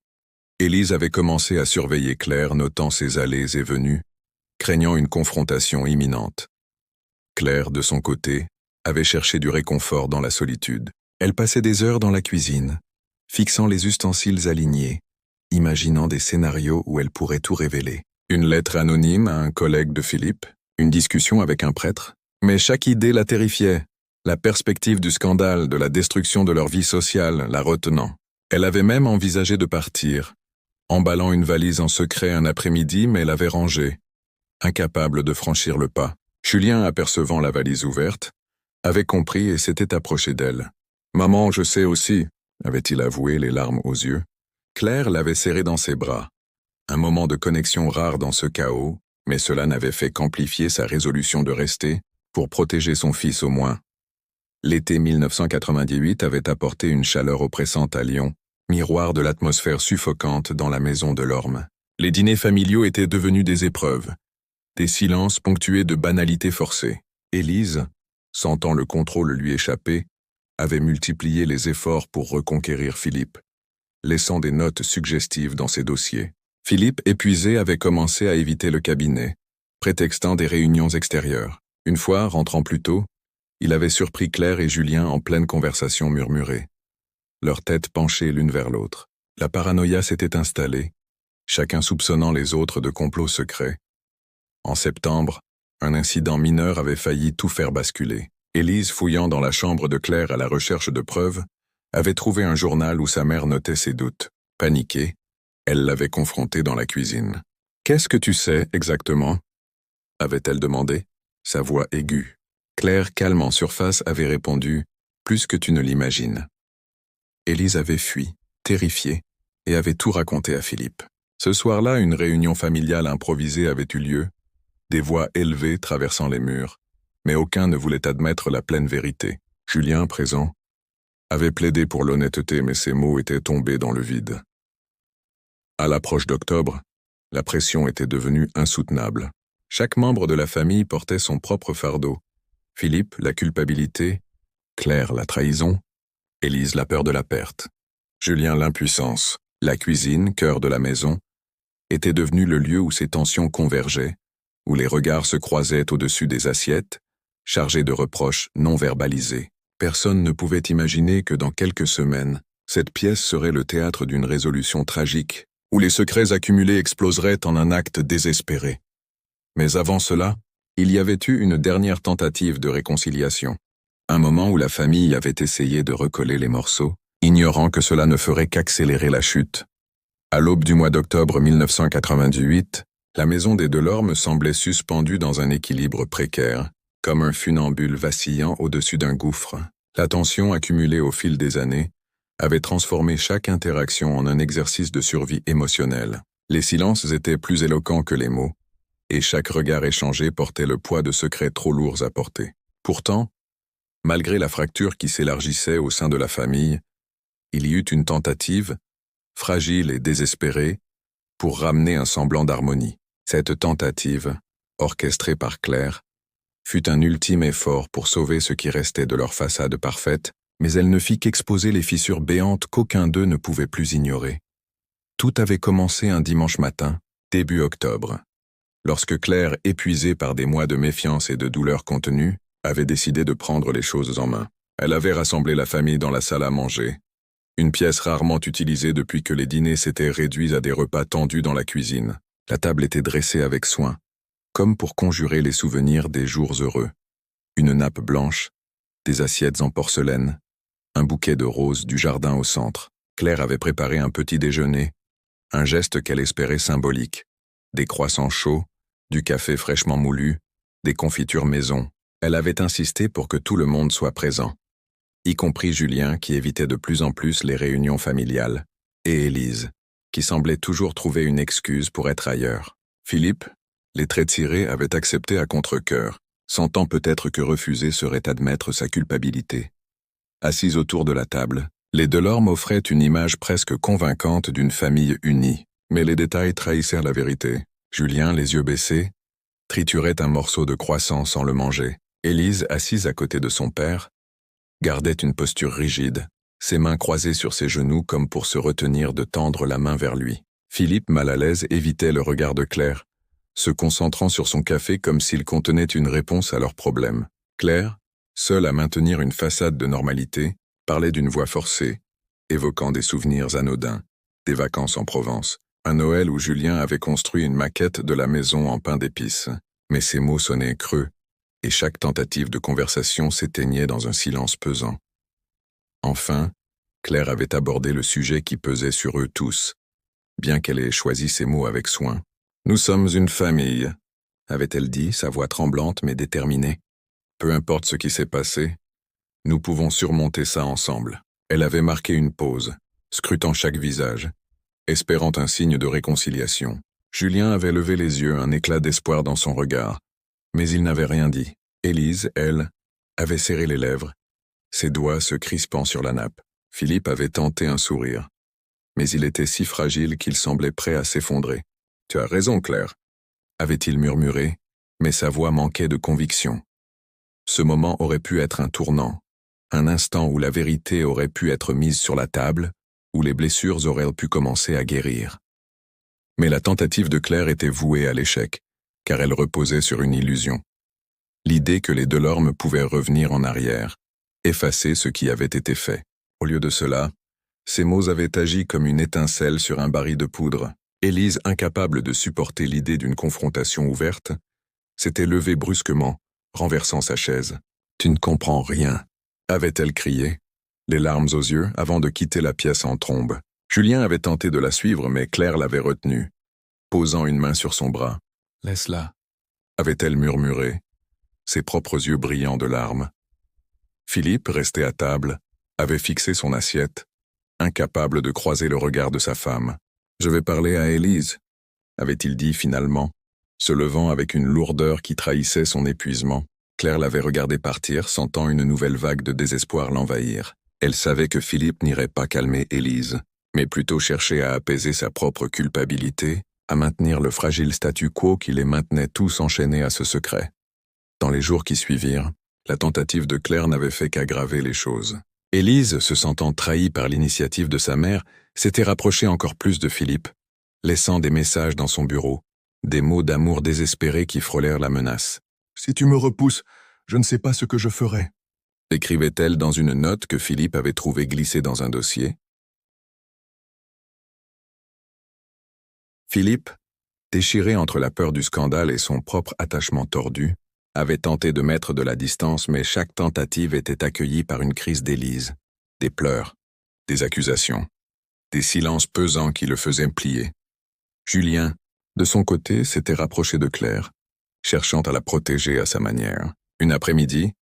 Élise avait commencé à surveiller Claire, notant ses allées et venues, craignant une confrontation imminente. Claire, de son côté, avait cherché du réconfort dans la solitude. Elle passait des heures dans la cuisine, fixant les ustensiles alignés, imaginant des scénarios où elle pourrait tout révéler. Une lettre anonyme à un collègue de Philippe, une discussion avec un prêtre. Mais chaque idée la terrifiait, la perspective du scandale, de la destruction de leur vie sociale, la retenant. Elle avait même envisagé de partir, emballant une valise en secret un après-midi, mais l'avait rangée, incapable de franchir le pas. Julien, apercevant la valise ouverte, avait compris et s'était approché d'elle. « Maman, je sais aussi », avait-il avoué, les larmes aux yeux. Claire l'avait serré dans ses bras. Un moment de connexion rare dans ce chaos, mais cela n'avait fait qu'amplifier sa résolution de rester, pour protéger son fils au moins. L'été 1998 avait apporté une chaleur oppressante à Lyon, miroir de l'atmosphère suffocante dans la maison de Lorme. Les dîners familiaux étaient devenus des épreuves, des silences ponctués de banalités forcées. Élise, sentant le contrôle lui échapper, avait multiplié les efforts pour reconquérir Philippe, laissant des notes suggestives dans ses dossiers. Philippe, épuisé, avait commencé à éviter le cabinet, prétextant des réunions extérieures. Une fois, rentrant plus tôt, il avait surpris Claire et Julien en pleine conversation murmurée, leurs têtes penchées l'une vers l'autre. La paranoïa s'était installée, chacun soupçonnant les autres de complots secrets. En septembre, un incident mineur avait failli tout faire basculer. Élise, fouillant dans la chambre de Claire à la recherche de preuves, avait trouvé un journal où sa mère notait ses doutes. Paniquée, elle l'avait confrontée dans la cuisine. « Qu'est-ce que tu sais exactement ?» avait-elle demandé, sa voix aiguë. Claire, calme en surface, avait répondu « Plus que tu ne l'imagines ». Élise avait fui, terrifiée, et avait tout raconté à Philippe. Ce soir-là, une réunion familiale improvisée avait eu lieu, des voix élevées traversant les murs, mais aucun ne voulait admettre la pleine vérité. Julien, présent, avait plaidé pour l'honnêteté, mais ses mots étaient tombés dans le vide. À l'approche d'octobre, la pression était devenue insoutenable. Chaque membre de la famille portait son propre fardeau. Philippe, la culpabilité, Claire, la trahison, Élise, la peur de la perte. Julien, l'impuissance. La cuisine, cœur de la maison, était devenue le lieu où ces tensions convergeaient, où les regards se croisaient au-dessus des assiettes, chargés de reproches non verbalisés. Personne ne pouvait imaginer que dans quelques semaines, cette pièce serait le théâtre d'une résolution tragique, où les secrets accumulés exploseraient en un acte désespéré. Mais avant cela, il y avait eu une dernière tentative de réconciliation. Un moment où la famille avait essayé de recoller les morceaux, ignorant que cela ne ferait qu'accélérer la chute. À l'aube du mois d'octobre 1998, la maison des Delorme semblait suspendue dans un équilibre précaire, comme un funambule vacillant au-dessus d'un gouffre. La tension accumulée au fil des années avait transformé chaque interaction en un exercice de survie émotionnelle. Les silences étaient plus éloquents que les mots, et chaque regard échangé portait le poids de secrets trop lourds à porter. Pourtant, malgré la fracture qui s'élargissait au sein de la famille, il y eut une tentative, fragile et désespérée, pour ramener un semblant d'harmonie. Cette tentative, orchestrée par Claire, fut un ultime effort pour sauver ce qui restait de leur façade parfaite, mais elle ne fit qu'exposer les fissures béantes qu'aucun d'eux ne pouvait plus ignorer. Tout avait commencé un dimanche matin, début octobre, lorsque Claire, épuisée par des mois de méfiance et de douleur contenue, avait décidé de prendre les choses en main. Elle avait rassemblé la famille dans la salle à manger, une pièce rarement utilisée depuis que les dîners s'étaient réduits à des repas tendus dans la cuisine. La table était dressée avec soin, comme pour conjurer les souvenirs des jours heureux. Une nappe blanche, des assiettes en porcelaine, un bouquet de roses du jardin au centre. Claire avait préparé un petit déjeuner, un geste qu'elle espérait symbolique. Des croissants chauds, du café fraîchement moulu, des confitures maison. Elle avait insisté pour que tout le monde soit présent. y compris Julien qui évitait de plus en plus les réunions familiales, et Élise, qui semblait toujours trouver une excuse pour être ailleurs. Philippe, les traits tirés, avait accepté à contre-cœur, sentant peut-être que refuser serait admettre sa culpabilité. Assis autour de la table, les Delorme offraient une image presque convaincante d'une famille unie, mais les détails trahissaient la vérité. Julien, les yeux baissés, triturait un morceau de croissant sans le manger. Élise, assise à côté de son père, gardait une posture rigide, ses mains croisées sur ses genoux comme pour se retenir de tendre la main vers lui. Philippe, mal à l'aise, évitait le regard de Claire, se concentrant sur son café comme s'il contenait une réponse à leurs problèmes. Claire, seule à maintenir une façade de normalité, parlait d'une voix forcée, évoquant des souvenirs anodins, des vacances en Provence, un Noël où Julien avait construit une maquette de la maison en pain d'épices. Mais ses mots sonnaient creux, et chaque tentative de conversation s'éteignait dans un silence pesant. Enfin, Claire avait abordé le sujet qui pesait sur eux tous, bien qu'elle ait choisi ses mots avec soin. « Nous sommes une famille », avait-elle dit, sa voix tremblante mais déterminée. « Peu importe ce qui s'est passé, nous pouvons surmonter ça ensemble. » Elle avait marqué une pause, scrutant chaque visage, espérant un signe de réconciliation. Julien avait levé les yeux, un éclat d'espoir dans son regard, mais il n'avait rien dit. Élise, elle, avait serré les lèvres, ses doigts se crispant sur la nappe. Philippe avait tenté un sourire, mais il était si fragile qu'il semblait prêt à s'effondrer. « Tu as raison, Claire », avait-il murmuré, mais sa voix manquait de conviction. Ce moment aurait pu être un tournant, un instant où la vérité aurait pu être mise sur la table, où les blessures auraient pu commencer à guérir. Mais la tentative de Claire était vouée à l'échec, car elle reposait sur une illusion. L'idée que les Delorme pouvaient revenir en arrière, effacer ce qui avait été fait. Au lieu de cela, ces mots avaient agi comme une étincelle sur un baril de poudre. Élise, incapable de supporter l'idée d'une confrontation ouverte, s'était levée brusquement, renversant sa chaise. « Tu ne comprends rien », avait-elle crié, les larmes aux yeux, avant de quitter la pièce en trombe. Julien avait tenté de la suivre, mais Claire l'avait retenue, posant une main sur son bras. « Laisse-la », avait-elle murmuré, ses propres yeux brillants de larmes. Philippe, resté à table, avait fixé son assiette, incapable de croiser le regard de sa femme. « Je vais parler à Élise », avait-il dit finalement, se levant avec une lourdeur qui trahissait son épuisement. Claire l'avait regardé partir, sentant une nouvelle vague de désespoir l'envahir. Elle savait que Philippe n'irait pas calmer Élise, mais plutôt chercher à apaiser sa propre culpabilité, à maintenir le fragile statu quo qui les maintenait tous enchaînés à ce secret. Dans les jours qui suivirent, la tentative de Claire n'avait fait qu'aggraver les choses. Élise, se sentant trahie par l'initiative de sa mère, s'était rapprochée encore plus de Philippe, laissant des messages dans son bureau, des mots d'amour désespérés qui frôlèrent la menace. « Si tu me repousses, je ne sais pas ce que je ferai », écrivait-elle dans une note que Philippe avait trouvée glissée dans un dossier. Philippe, déchiré entre la peur du scandale et son propre attachement tordu, avait tenté de mettre de la distance, mais chaque tentative était accueillie par une crise d'Élise, des pleurs, des accusations, des silences pesants qui le faisaient plier. Julien, de son côté, s'était rapproché de Claire, cherchant à la protéger à sa manière. Une après-midi,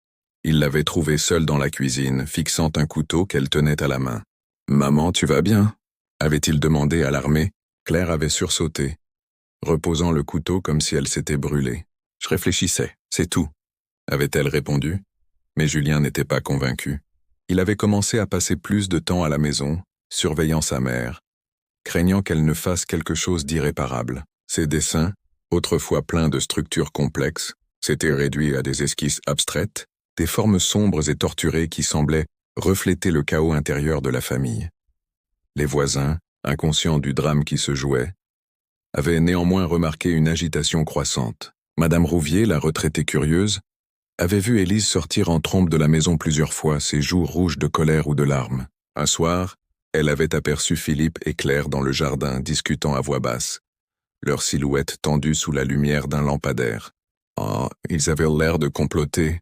il l'avait trouvée seule dans la cuisine, fixant un couteau qu'elle tenait à la main. « Maman, tu vas bien ?» avait-il demandé alarmé. Claire avait sursauté, reposant le couteau comme si elle s'était brûlée. « Je réfléchissais, c'est tout », avait-elle répondu, mais Julien n'était pas convaincu. Il avait commencé à passer plus de temps à la maison, surveillant sa mère, craignant qu'elle ne fasse quelque chose d'irréparable. Ses dessins, autrefois pleins de structures complexes, s'étaient réduits à des esquisses abstraites, des formes sombres et torturées qui semblaient refléter le chaos intérieur de la famille. Les voisins, inconscients du drame qui se jouait, avaient néanmoins remarqué une agitation croissante. Madame Rouvier, la retraitée curieuse, avait vu Élise sortir en trombe de la maison plusieurs fois, ses joues rouges de colère ou de larmes. Un soir, elle avait aperçu Philippe et Claire dans le jardin discutant à voix basse, leurs silhouettes tendues sous la lumière d'un lampadaire. « Oh, ils avaient l'air de comploter »,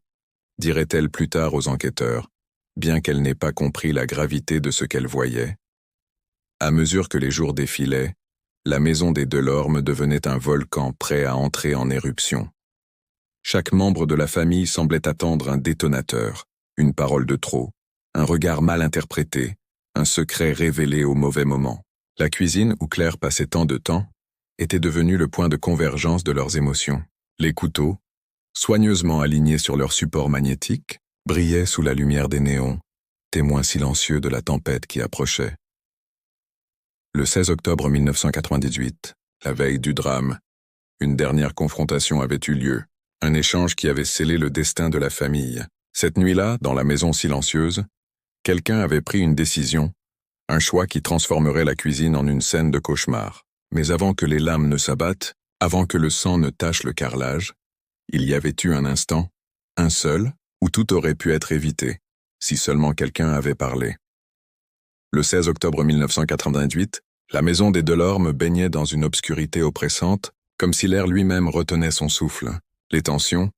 dirait-elle plus tard aux enquêteurs, bien qu'elle n'ait pas compris la gravité de ce qu'elle voyait. À mesure que les jours défilaient, la maison des Delorme devenait un volcan prêt à entrer en éruption. Chaque membre de la famille semblait attendre un détonateur, une parole de trop, Un regard mal interprété, un secret révélé au mauvais moment. La cuisine, où Claire passait tant de temps, était devenue le point de convergence de leurs émotions. Les couteaux, soigneusement alignés sur leur support magnétique, brillaient sous la lumière des néons, témoins silencieux de la tempête qui approchait. Le 16 octobre 1998, la veille du drame, une dernière confrontation avait eu lieu, un échange qui avait scellé le destin de la famille. Cette nuit-là, dans la maison silencieuse, quelqu'un avait pris une décision, un choix qui transformerait la cuisine en une scène de cauchemar. Mais avant que les lames ne s'abattent, avant que le sang ne tache le carrelage, il y avait eu un instant, un seul, où tout aurait pu être évité, si seulement quelqu'un avait parlé. Le 16 octobre 1988, la maison des Delorme baignait dans une obscurité oppressante, comme si l'air lui-même retenait son souffle. Les tensions,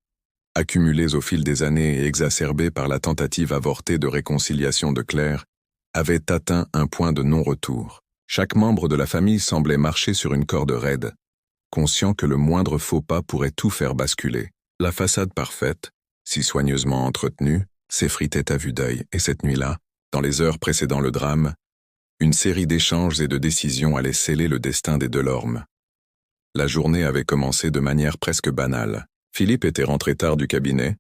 accumulées au fil des années et exacerbées par la tentative avortée de réconciliation de Claire, avaient atteint un point de non-retour. Chaque membre de la famille semblait marcher sur une corde raide, conscient que le moindre faux pas pourrait tout faire basculer. La façade parfaite, si soigneusement entretenue, s'effritait à vue d'œil, et cette nuit-là, dans les heures précédant le drame, une série d'échanges et de décisions allait sceller le destin des Delorme. La journée avait commencé de manière presque banale. Philippe était rentré tard du cabinet,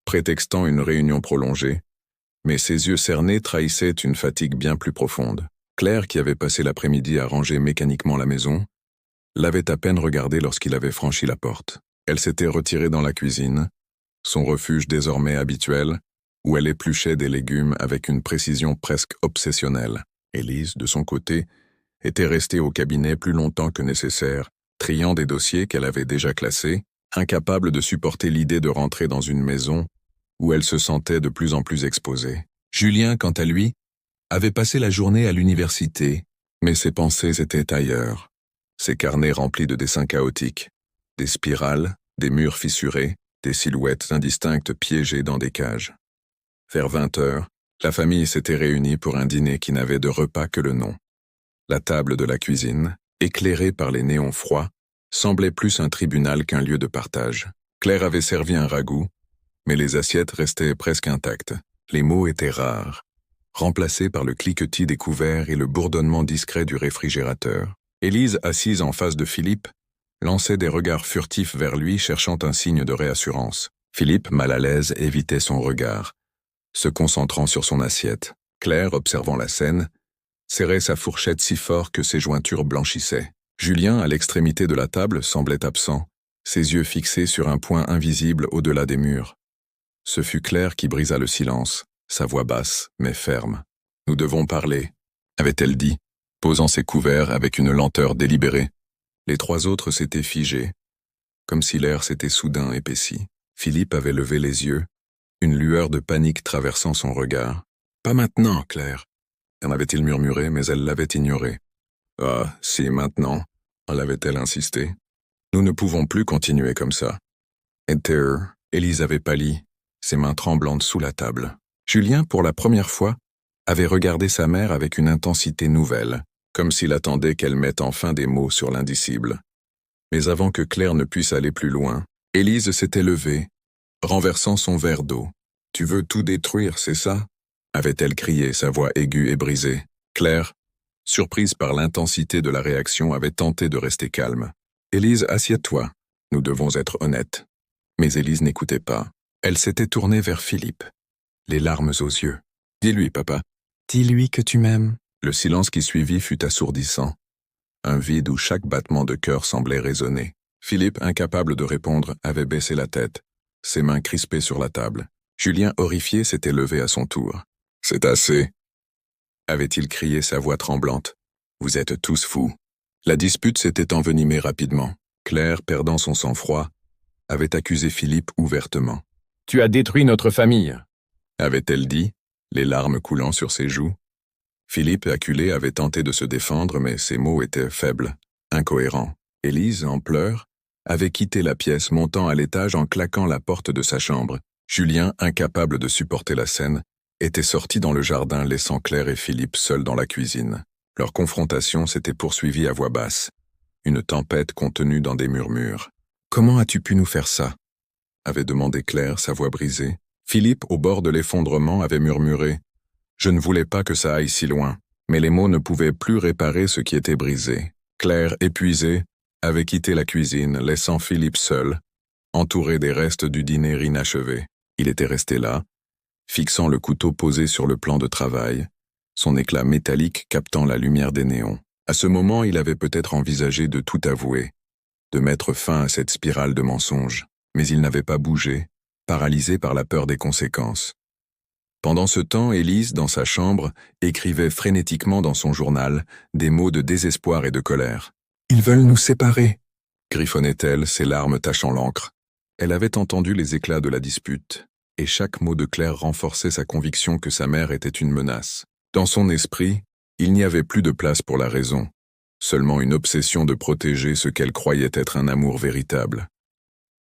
prétextant une réunion prolongée, mais ses yeux cernés trahissaient une fatigue bien plus profonde. Claire, qui avait passé l'après-midi à ranger mécaniquement la maison, l'avait à peine regardé lorsqu'il avait franchi la porte. Elle s'était retirée dans la cuisine, son refuge désormais habituel, où elle épluchait des légumes avec une précision presque obsessionnelle. Élise, de son côté, était restée au cabinet plus longtemps que nécessaire, triant des dossiers qu'elle avait déjà classés, incapable de supporter l'idée de rentrer dans une maison où elle se sentait de plus en plus exposée. Julien, quant à lui, avait passé la journée à l'université, mais ses pensées étaient ailleurs. Ses carnets remplis de dessins chaotiques, des spirales, des murs fissurés, des silhouettes indistinctes piégées dans des cages. Vers 20 heures, la famille s'était réunie pour un dîner qui n'avait de repas que le nom. La table de la cuisine, éclairée par les néons froids, semblait plus un tribunal qu'un lieu de partage. Claire avait servi un ragoût, mais les assiettes restaient presque intactes. Les mots étaient rares, remplacés par le cliquetis des couverts et le bourdonnement discret du réfrigérateur. Élise, assise en face de Philippe, lançait des regards furtifs vers lui, cherchant un signe de réassurance. Philippe, mal à l'aise, évitait son regard, se concentrant sur son assiette. Claire, observant la scène, serrait sa fourchette si fort que ses jointures blanchissaient. Julien, à l'extrémité de la table, semblait absent, ses yeux fixés sur un point invisible au-delà des murs. Ce fut Claire qui brisa le silence, sa voix basse, mais ferme. « Nous devons parler », avait-elle dit, posant ses couverts avec une lenteur délibérée. Les trois autres s'étaient figés, comme si l'air s'était soudain épaissi. Philippe avait levé les yeux, une lueur de panique traversant son regard. « Pas maintenant, Claire », en avait-il murmuré, mais elle l'avait ignoré. « Ah, si, maintenant », en avait-elle insisté. « Nous ne pouvons plus continuer comme ça. » Et terreur, Élise avait pâli, ses mains tremblantes sous la table. Julien, pour la première fois, avait regardé sa mère avec une intensité nouvelle, comme s'il attendait qu'elle mette enfin des mots sur l'indicible. Mais avant que Claire ne puisse aller plus loin, Élise s'était levée, renversant son verre d'eau. « Tu veux tout détruire, c'est ça ?» avait-elle crié, sa voix aiguë et brisée. Claire, surprise par l'intensité de la réaction, avait tenté de rester calme. « Élise, assieds-toi. Nous devons être honnêtes. » Mais Élise n'écoutait pas. Elle s'était tournée vers Philippe, les larmes aux yeux. « Dis-lui, papa. Dis-lui que tu m'aimes. » Le silence qui suivit fut assourdissant. Un vide où chaque battement de cœur semblait résonner. Philippe, incapable de répondre, avait baissé la tête, ses mains crispées sur la table. Julien, horrifié, s'était levé à son tour. « C'est assez !» avait-il crié, sa voix tremblante. « Vous êtes tous fous. » La dispute s'était envenimée rapidement. Claire, perdant son sang-froid, avait accusé Philippe ouvertement. « Tu as détruit notre famille !» avait-elle dit, les larmes coulant sur ses joues. Philippe, acculé, avait tenté de se défendre, mais ses mots étaient faibles, incohérents. Élise, en pleurs, avait quitté la pièce, montant à l'étage en claquant la porte de sa chambre. Julien, incapable de supporter la scène, était sorti dans le jardin, laissant Claire et Philippe seuls dans la cuisine. Leur confrontation s'était poursuivie à voix basse, une tempête contenue dans des murmures. « Comment as-tu pu nous faire ça ?» avait demandé Claire, sa voix brisée. Philippe, au bord de l'effondrement, avait murmuré Je ne voulais pas que ça aille si loin, mais les mots ne pouvaient plus réparer ce qui était brisé. Claire, épuisée, avait quitté la cuisine, laissant Philippe seul, entouré des restes du dîner inachevé. Il était resté là, fixant le couteau posé sur le plan de travail, son éclat métallique captant la lumière des néons. À ce moment, il avait peut-être envisagé de tout avouer, de mettre fin à cette spirale de mensonges, mais il n'avait pas bougé, paralysé par la peur des conséquences. Pendant ce temps, Élise, dans sa chambre, écrivait frénétiquement dans son journal des mots de désespoir et de colère. « Ils veulent nous séparer !» griffonnait-elle, ses larmes tachant l'encre. Elle avait entendu les éclats de la dispute, et chaque mot de Claire renforçait sa conviction que sa mère était une menace. Dans son esprit, il n'y avait plus de place pour la raison, seulement une obsession de protéger ce qu'elle croyait être un amour véritable.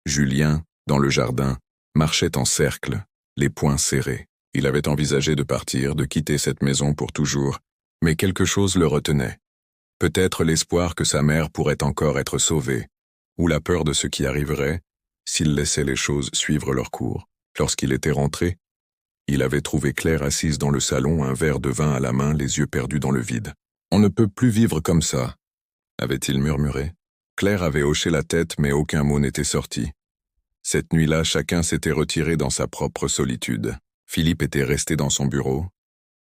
Julien, dans le jardin, marchait en cercle, les poings serrés. Il avait envisagé de partir, de quitter cette maison pour toujours, mais quelque chose le retenait. Peut-être l'espoir que sa mère pourrait encore être sauvée, ou la peur de ce qui arriverait s'il laissait les choses suivre leur cours. Lorsqu'il était rentré, il avait trouvé Claire assise dans le salon, un verre de vin à la main, les yeux perdus dans le vide. « On ne peut plus vivre comme ça », avait-il murmuré. Claire avait hoché la tête, mais aucun mot n'était sorti. Cette nuit-là, chacun s'était retiré dans sa propre solitude. Philippe était resté dans son bureau,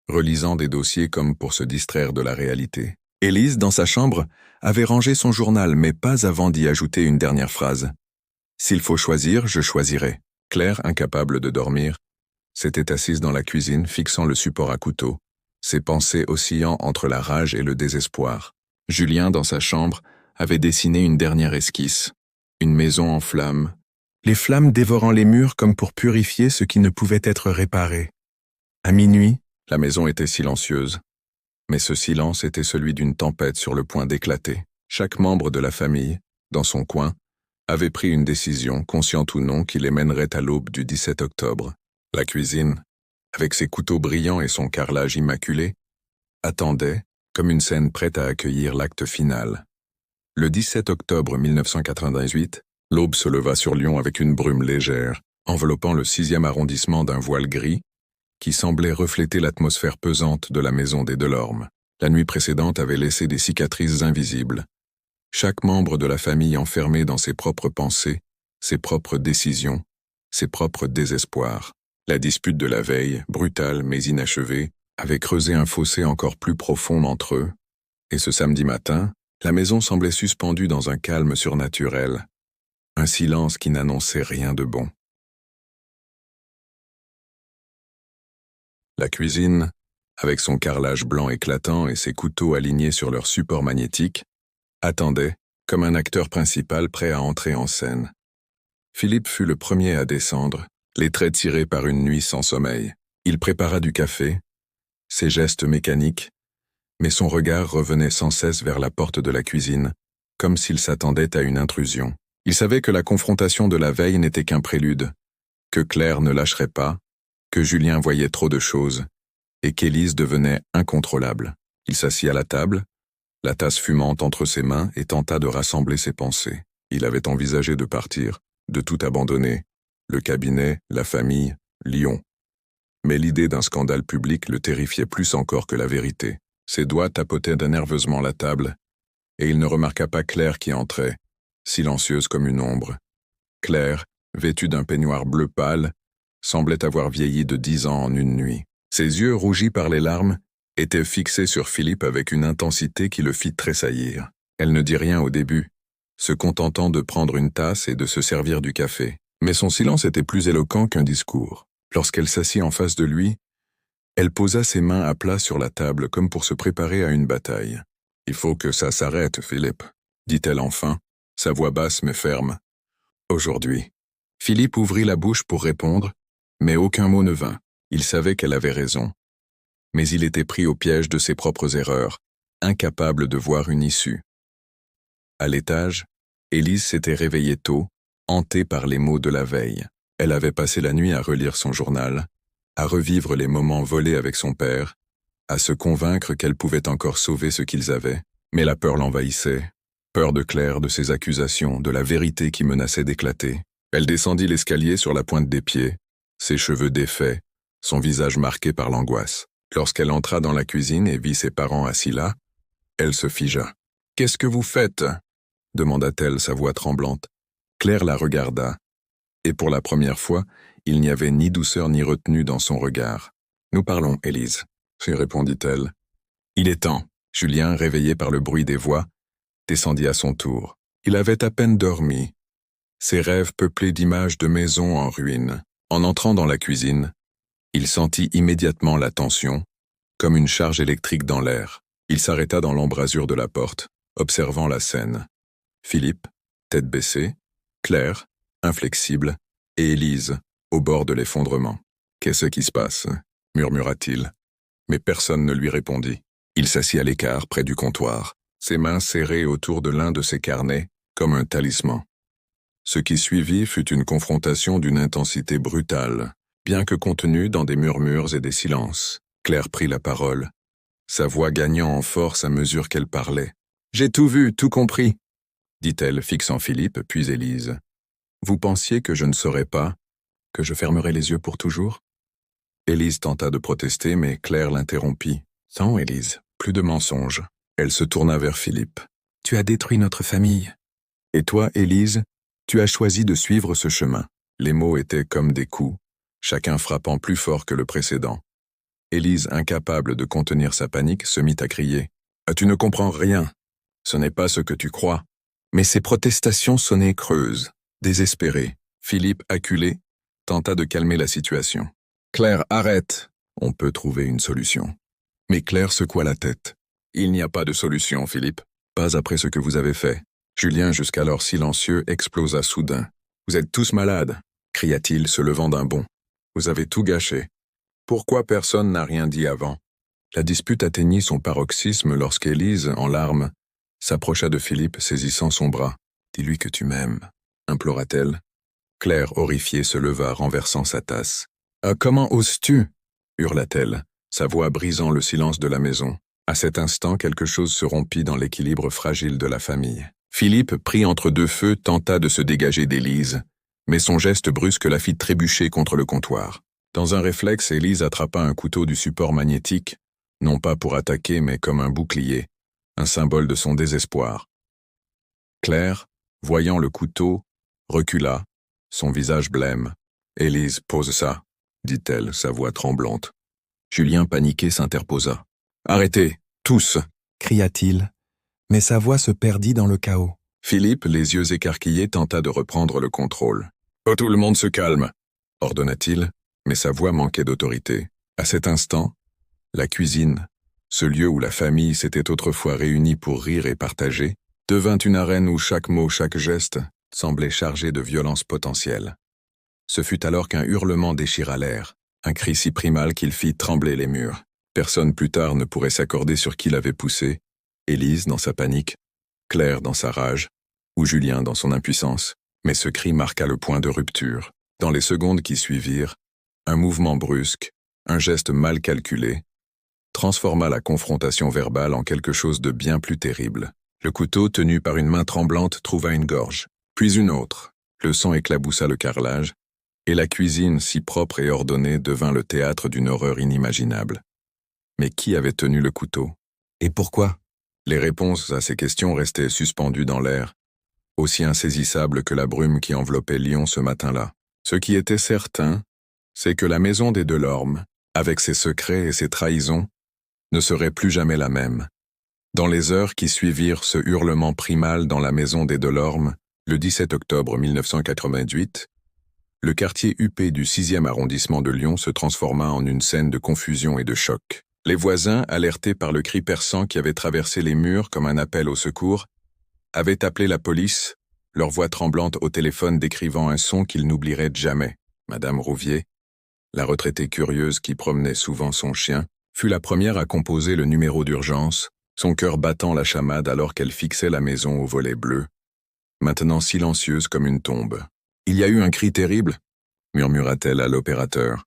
relisant des dossiers comme pour se distraire de la réalité. Élise, dans sa chambre, avait rangé son journal, mais pas avant d'y ajouter une dernière phrase. « S'il faut choisir, je choisirai. » Claire, incapable de dormir, s'était assise dans la cuisine, fixant le support à couteau, ses pensées oscillant entre la rage et le désespoir. Julien, dans sa chambre, avait dessiné une dernière esquisse. Une maison en flammes, les flammes dévorant les murs comme pour purifier ce qui ne pouvait être réparé. À minuit, la maison était silencieuse, mais ce silence était celui d'une tempête sur le point d'éclater. Chaque membre de la famille, dans son coin, avait pris une décision, consciente ou non, qui les mènerait à l'aube du 17 octobre. La cuisine, avec ses couteaux brillants et son carrelage immaculé, attendait, comme une scène prête à accueillir l'acte final. Le 17 octobre 1998, l'aube se leva sur Lyon avec une brume légère, enveloppant le 6e arrondissement d'un voile gris, qui semblait refléter l'atmosphère pesante de la maison des Delorme. La nuit précédente avait laissé des cicatrices invisibles. Chaque membre de la famille enfermé dans ses propres pensées, ses propres décisions, ses propres désespoirs. La dispute de la veille, brutale mais inachevée, avait creusé un fossé encore plus profond entre eux, et ce samedi matin, la maison semblait suspendue dans un calme surnaturel, un silence qui n'annonçait rien de bon. La cuisine, avec son carrelage blanc éclatant et ses couteaux alignés sur leur support magnétique, attendait, comme un acteur principal prêt à entrer en scène. Philippe fut le premier à descendre, les traits tirés par une nuit sans sommeil. Il prépara du café, ses gestes mécaniques, mais son regard revenait sans cesse vers la porte de la cuisine, comme s'il s'attendait à une intrusion. Il savait que la confrontation de la veille n'était qu'un prélude, que Claire ne lâcherait pas, que Julien voyait trop de choses, et qu'Élise devenait incontrôlable. Il s'assit à la table, la tasse fumante entre ses mains, et tenta de rassembler ses pensées. Il avait envisagé de partir, de tout abandonner, le cabinet, la famille, Lyon. Mais l'idée d'un scandale public le terrifiait plus encore que la vérité. Ses doigts tapotaient nerveusement la table, et il ne remarqua pas Claire qui entrait, silencieuse comme une ombre. Claire, vêtue d'un peignoir bleu pâle, semblait avoir vieilli de 10 ans en une nuit. Ses yeux, rougis par les larmes, étaient fixés sur Philippe avec une intensité qui le fit tressaillir. Elle ne dit rien au début, se contentant de prendre une tasse et de se servir du café. Mais son silence était plus éloquent qu'un discours. Lorsqu'elle s'assit en face de lui, elle posa ses mains à plat sur la table comme pour se préparer à une bataille. « Il faut que ça s'arrête, Philippe », dit-elle enfin, sa voix basse mais ferme. « Aujourd'hui. » Philippe ouvrit la bouche pour répondre, mais aucun mot ne vint. Il savait qu'elle avait raison. Mais il était pris au piège de ses propres erreurs, incapable de voir une issue. À l'étage, Élise s'était réveillée tôt, hantée par les mots de la veille. Elle avait passé la nuit à relire son journal, à revivre les moments volés avec son père, à se convaincre qu'elle pouvait encore sauver ce qu'ils avaient, mais la peur l'envahissait, peur de Claire, de ses accusations, de la vérité qui menaçait d'éclater. Elle descendit l'escalier sur la pointe des pieds, ses cheveux défaits, son visage marqué par l'angoisse. Lorsqu'elle entra dans la cuisine et vit ses parents assis là, elle se figea. « Qu'est-ce que vous faites ?» demanda-t-elle, sa voix tremblante. Claire la regarda, et pour la première fois, il n'y avait ni douceur ni retenue dans son regard. « Nous parlons, Élise, » répondit-elle. « Il est temps. » Julien, réveillé par le bruit des voix, descendit à son tour. Il avait à peine dormi. Ses rêves peuplés d'images de maisons en ruine. En entrant dans la cuisine, il sentit immédiatement la tension, comme une charge électrique dans l'air. Il s'arrêta dans l'embrasure de la porte, observant la scène. Philippe, tête baissée, Claire, inflexible, et Élise, au bord de l'effondrement. « Qu'est-ce qui se passe ?» murmura-t-il. Mais personne ne lui répondit. Il s'assit à l'écart, près du comptoir, ses mains serrées autour de l'un de ses carnets, comme un talisman. Ce qui suivit fut une confrontation d'une intensité brutale, bien que contenue dans des murmures et des silences. Claire prit la parole, sa voix gagnant en force à mesure qu'elle parlait. « J'ai tout vu, tout compris, » dit-elle, fixant Philippe, puis Élise. « Vous pensiez que je ne saurais pas, que je fermerais les yeux pour toujours ?» Élise tenta de protester, mais Claire l'interrompit. « Non, Élise, plus de mensonges. » Elle se tourna vers Philippe. « Tu as détruit notre famille. Et toi, Élise, tu as choisi de suivre ce chemin. » Les mots étaient comme des coups, chacun frappant plus fort que le précédent. Élise, incapable de contenir sa panique, se mit à crier. « Ah, tu ne comprends rien. Ce n'est pas ce que tu crois. » Mais ses protestations sonnaient creuses, désespérées. Philippe, acculé, tenta de calmer la situation. « Claire, arrête. On peut trouver une solution. » Mais Claire secoua la tête. « Il n'y a pas de solution, Philippe. Pas après ce que vous avez fait. » Julien, jusqu'alors silencieux, explosa soudain. « Vous êtes tous malades, » cria-t-il, se levant d'un bond. « Vous avez tout gâché. Pourquoi personne n'a rien dit avant ?» La dispute atteignit son paroxysme lorsqu'Élise, en larmes, s'approcha de Philippe, saisissant son bras. « Dis-lui que tu m'aimes, » implora-t-elle. Claire, horrifiée, se leva, renversant sa tasse. « Ah, comment oses-tu » hurla-t-elle, sa voix brisant le silence de la maison. À cet instant, quelque chose se rompit dans l'équilibre fragile de la famille. Philippe, pris entre deux feux, tenta de se dégager d'Élise, mais son geste brusque la fit trébucher contre le comptoir. Dans un réflexe, Élise attrapa un couteau du support magnétique, non pas pour attaquer, mais comme un bouclier, un symbole de son désespoir. Claire, voyant le couteau, recula, son visage blême. « Élise, pose ça, » dit-elle, sa voix tremblante. Julien, paniqué, s'interposa. « Arrêtez, tous !» cria-t-il, mais sa voix se perdit dans le chaos. Philippe, les yeux écarquillés, tenta de reprendre le contrôle. « Oh, tout le monde se calme !» ordonna-t-il, mais sa voix manquait d'autorité. À cet instant, la cuisine, ce lieu où la famille s'était autrefois réunie pour rire et partager, devint une arène où chaque mot, chaque geste semblait chargé de violence potentielle. Ce fut alors qu'un hurlement déchira l'air, un cri si primal qu'il fit trembler les murs. Personne plus tard ne pourrait s'accorder sur qui l'avait poussé, Élise dans sa panique, Claire dans sa rage, ou Julien dans son impuissance. Mais ce cri marqua le point de rupture. Dans les secondes qui suivirent, un mouvement brusque, un geste mal calculé, transforma la confrontation verbale en quelque chose de bien plus terrible. Le couteau, tenu par une main tremblante, trouva une gorge, puis une autre. Le sang éclaboussa le carrelage, et la cuisine, si propre et ordonnée, devint le théâtre d'une horreur inimaginable. Mais qui avait tenu le couteau? Et pourquoi? Les réponses à ces questions restaient suspendues dans l'air, aussi insaisissables que la brume qui enveloppait Lyon ce matin-là. Ce qui était certain, c'est que la maison des Delorme, avec ses secrets et ses trahisons, ne serait plus jamais la même. Dans les heures qui suivirent ce hurlement primal dans la maison des Delorme, le 17 octobre 1988, le quartier huppé du 6e arrondissement de Lyon se transforma en une scène de confusion et de choc. Les voisins, alertés par le cri perçant qui avait traversé les murs comme un appel au secours, avaient appelé la police, leur voix tremblante au téléphone décrivant un son qu'ils n'oublieraient jamais. Madame Rouvier, la retraitée curieuse qui promenait souvent son chien, fut la première à composer le numéro d'urgence, son cœur battant la chamade alors qu'elle fixait la maison au volet bleu, maintenant silencieuse comme une tombe. « Il y a eu un cri terrible » murmura-t-elle à l'opérateur,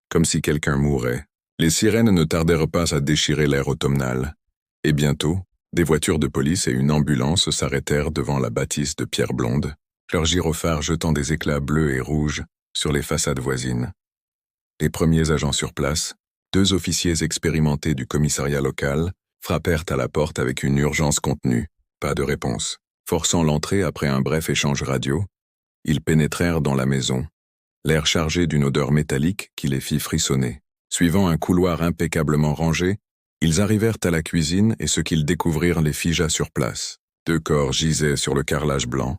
comme si quelqu'un mourait. Les sirènes ne tardèrent pas à déchirer l'air automnal, et bientôt, des voitures de police et une ambulance s'arrêtèrent devant la bâtisse de pierre blonde, leurs gyrophares jetant des éclats bleus et rouges sur les façades voisines. Les premiers agents sur place, 2 officiers expérimentés du commissariat local frappèrent à la porte avec une urgence contenue. Pas de réponse. Forçant l'entrée après un bref échange radio, ils pénétrèrent dans la maison, l'air chargé d'une odeur métallique qui les fit frissonner. Suivant un couloir impeccablement rangé, ils arrivèrent à la cuisine et ce qu'ils découvrirent les figea sur place. 2 corps gisaient sur le carrelage blanc,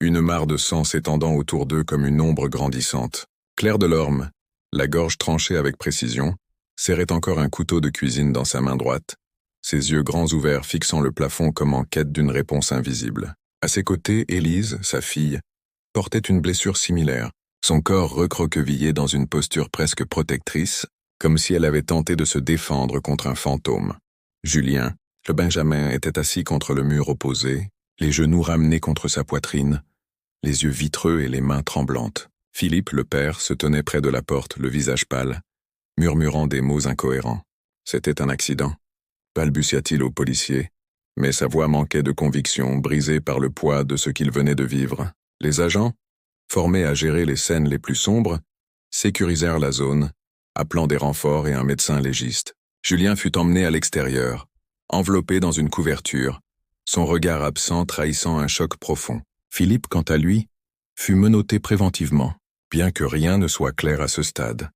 une mare de sang s'étendant autour d'eux comme une ombre grandissante. Claire Delorme, la gorge tranchée avec précision, serrait encore un couteau de cuisine dans sa main droite, ses yeux grands ouverts fixant le plafond comme en quête d'une réponse invisible. À ses côtés, Élise, sa fille, portait une blessure similaire, son corps recroquevillé dans une posture presque protectrice, comme si elle avait tenté de se défendre contre un fantôme. Julien, le Benjamin, était assis contre le mur opposé, les genoux ramenés contre sa poitrine, les yeux vitreux et les mains tremblantes. Philippe, le père, se tenait près de la porte, le visage pâle, murmurant des mots incohérents. C'était un accident, balbutia-t-il au policier, mais sa voix manquait de conviction, brisée par le poids de ce qu'il venait de vivre. Les agents, formés à gérer les scènes les plus sombres, sécurisèrent la zone, appelant des renforts et un médecin légiste. Julien fut emmené à l'extérieur, enveloppé dans une couverture, son regard absent trahissant un choc profond. Philippe, quant à lui, fut menotté préventivement, bien que rien ne soit clair à ce stade.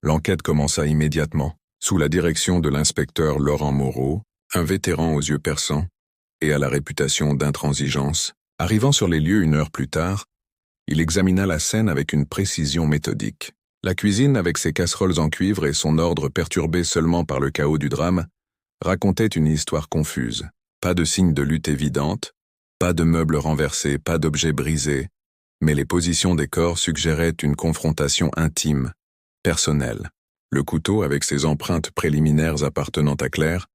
L'enquête commença immédiatement, sous la direction de l'inspecteur Laurent Moreau, un vétéran aux yeux perçants et à la réputation d'intransigeance. Arrivant sur les lieux 1 heure plus tard, il examina la scène avec une précision méthodique. La cuisine, avec ses casseroles en cuivre et son ordre perturbé seulement par le chaos du drame, racontait une histoire confuse. Pas de signe de lutte évidente, pas de meubles renversés, pas d'objets brisés, mais les positions des corps suggéraient une confrontation intime, personnelle. Le couteau, avec ses empreintes préliminaires appartenant à Claire,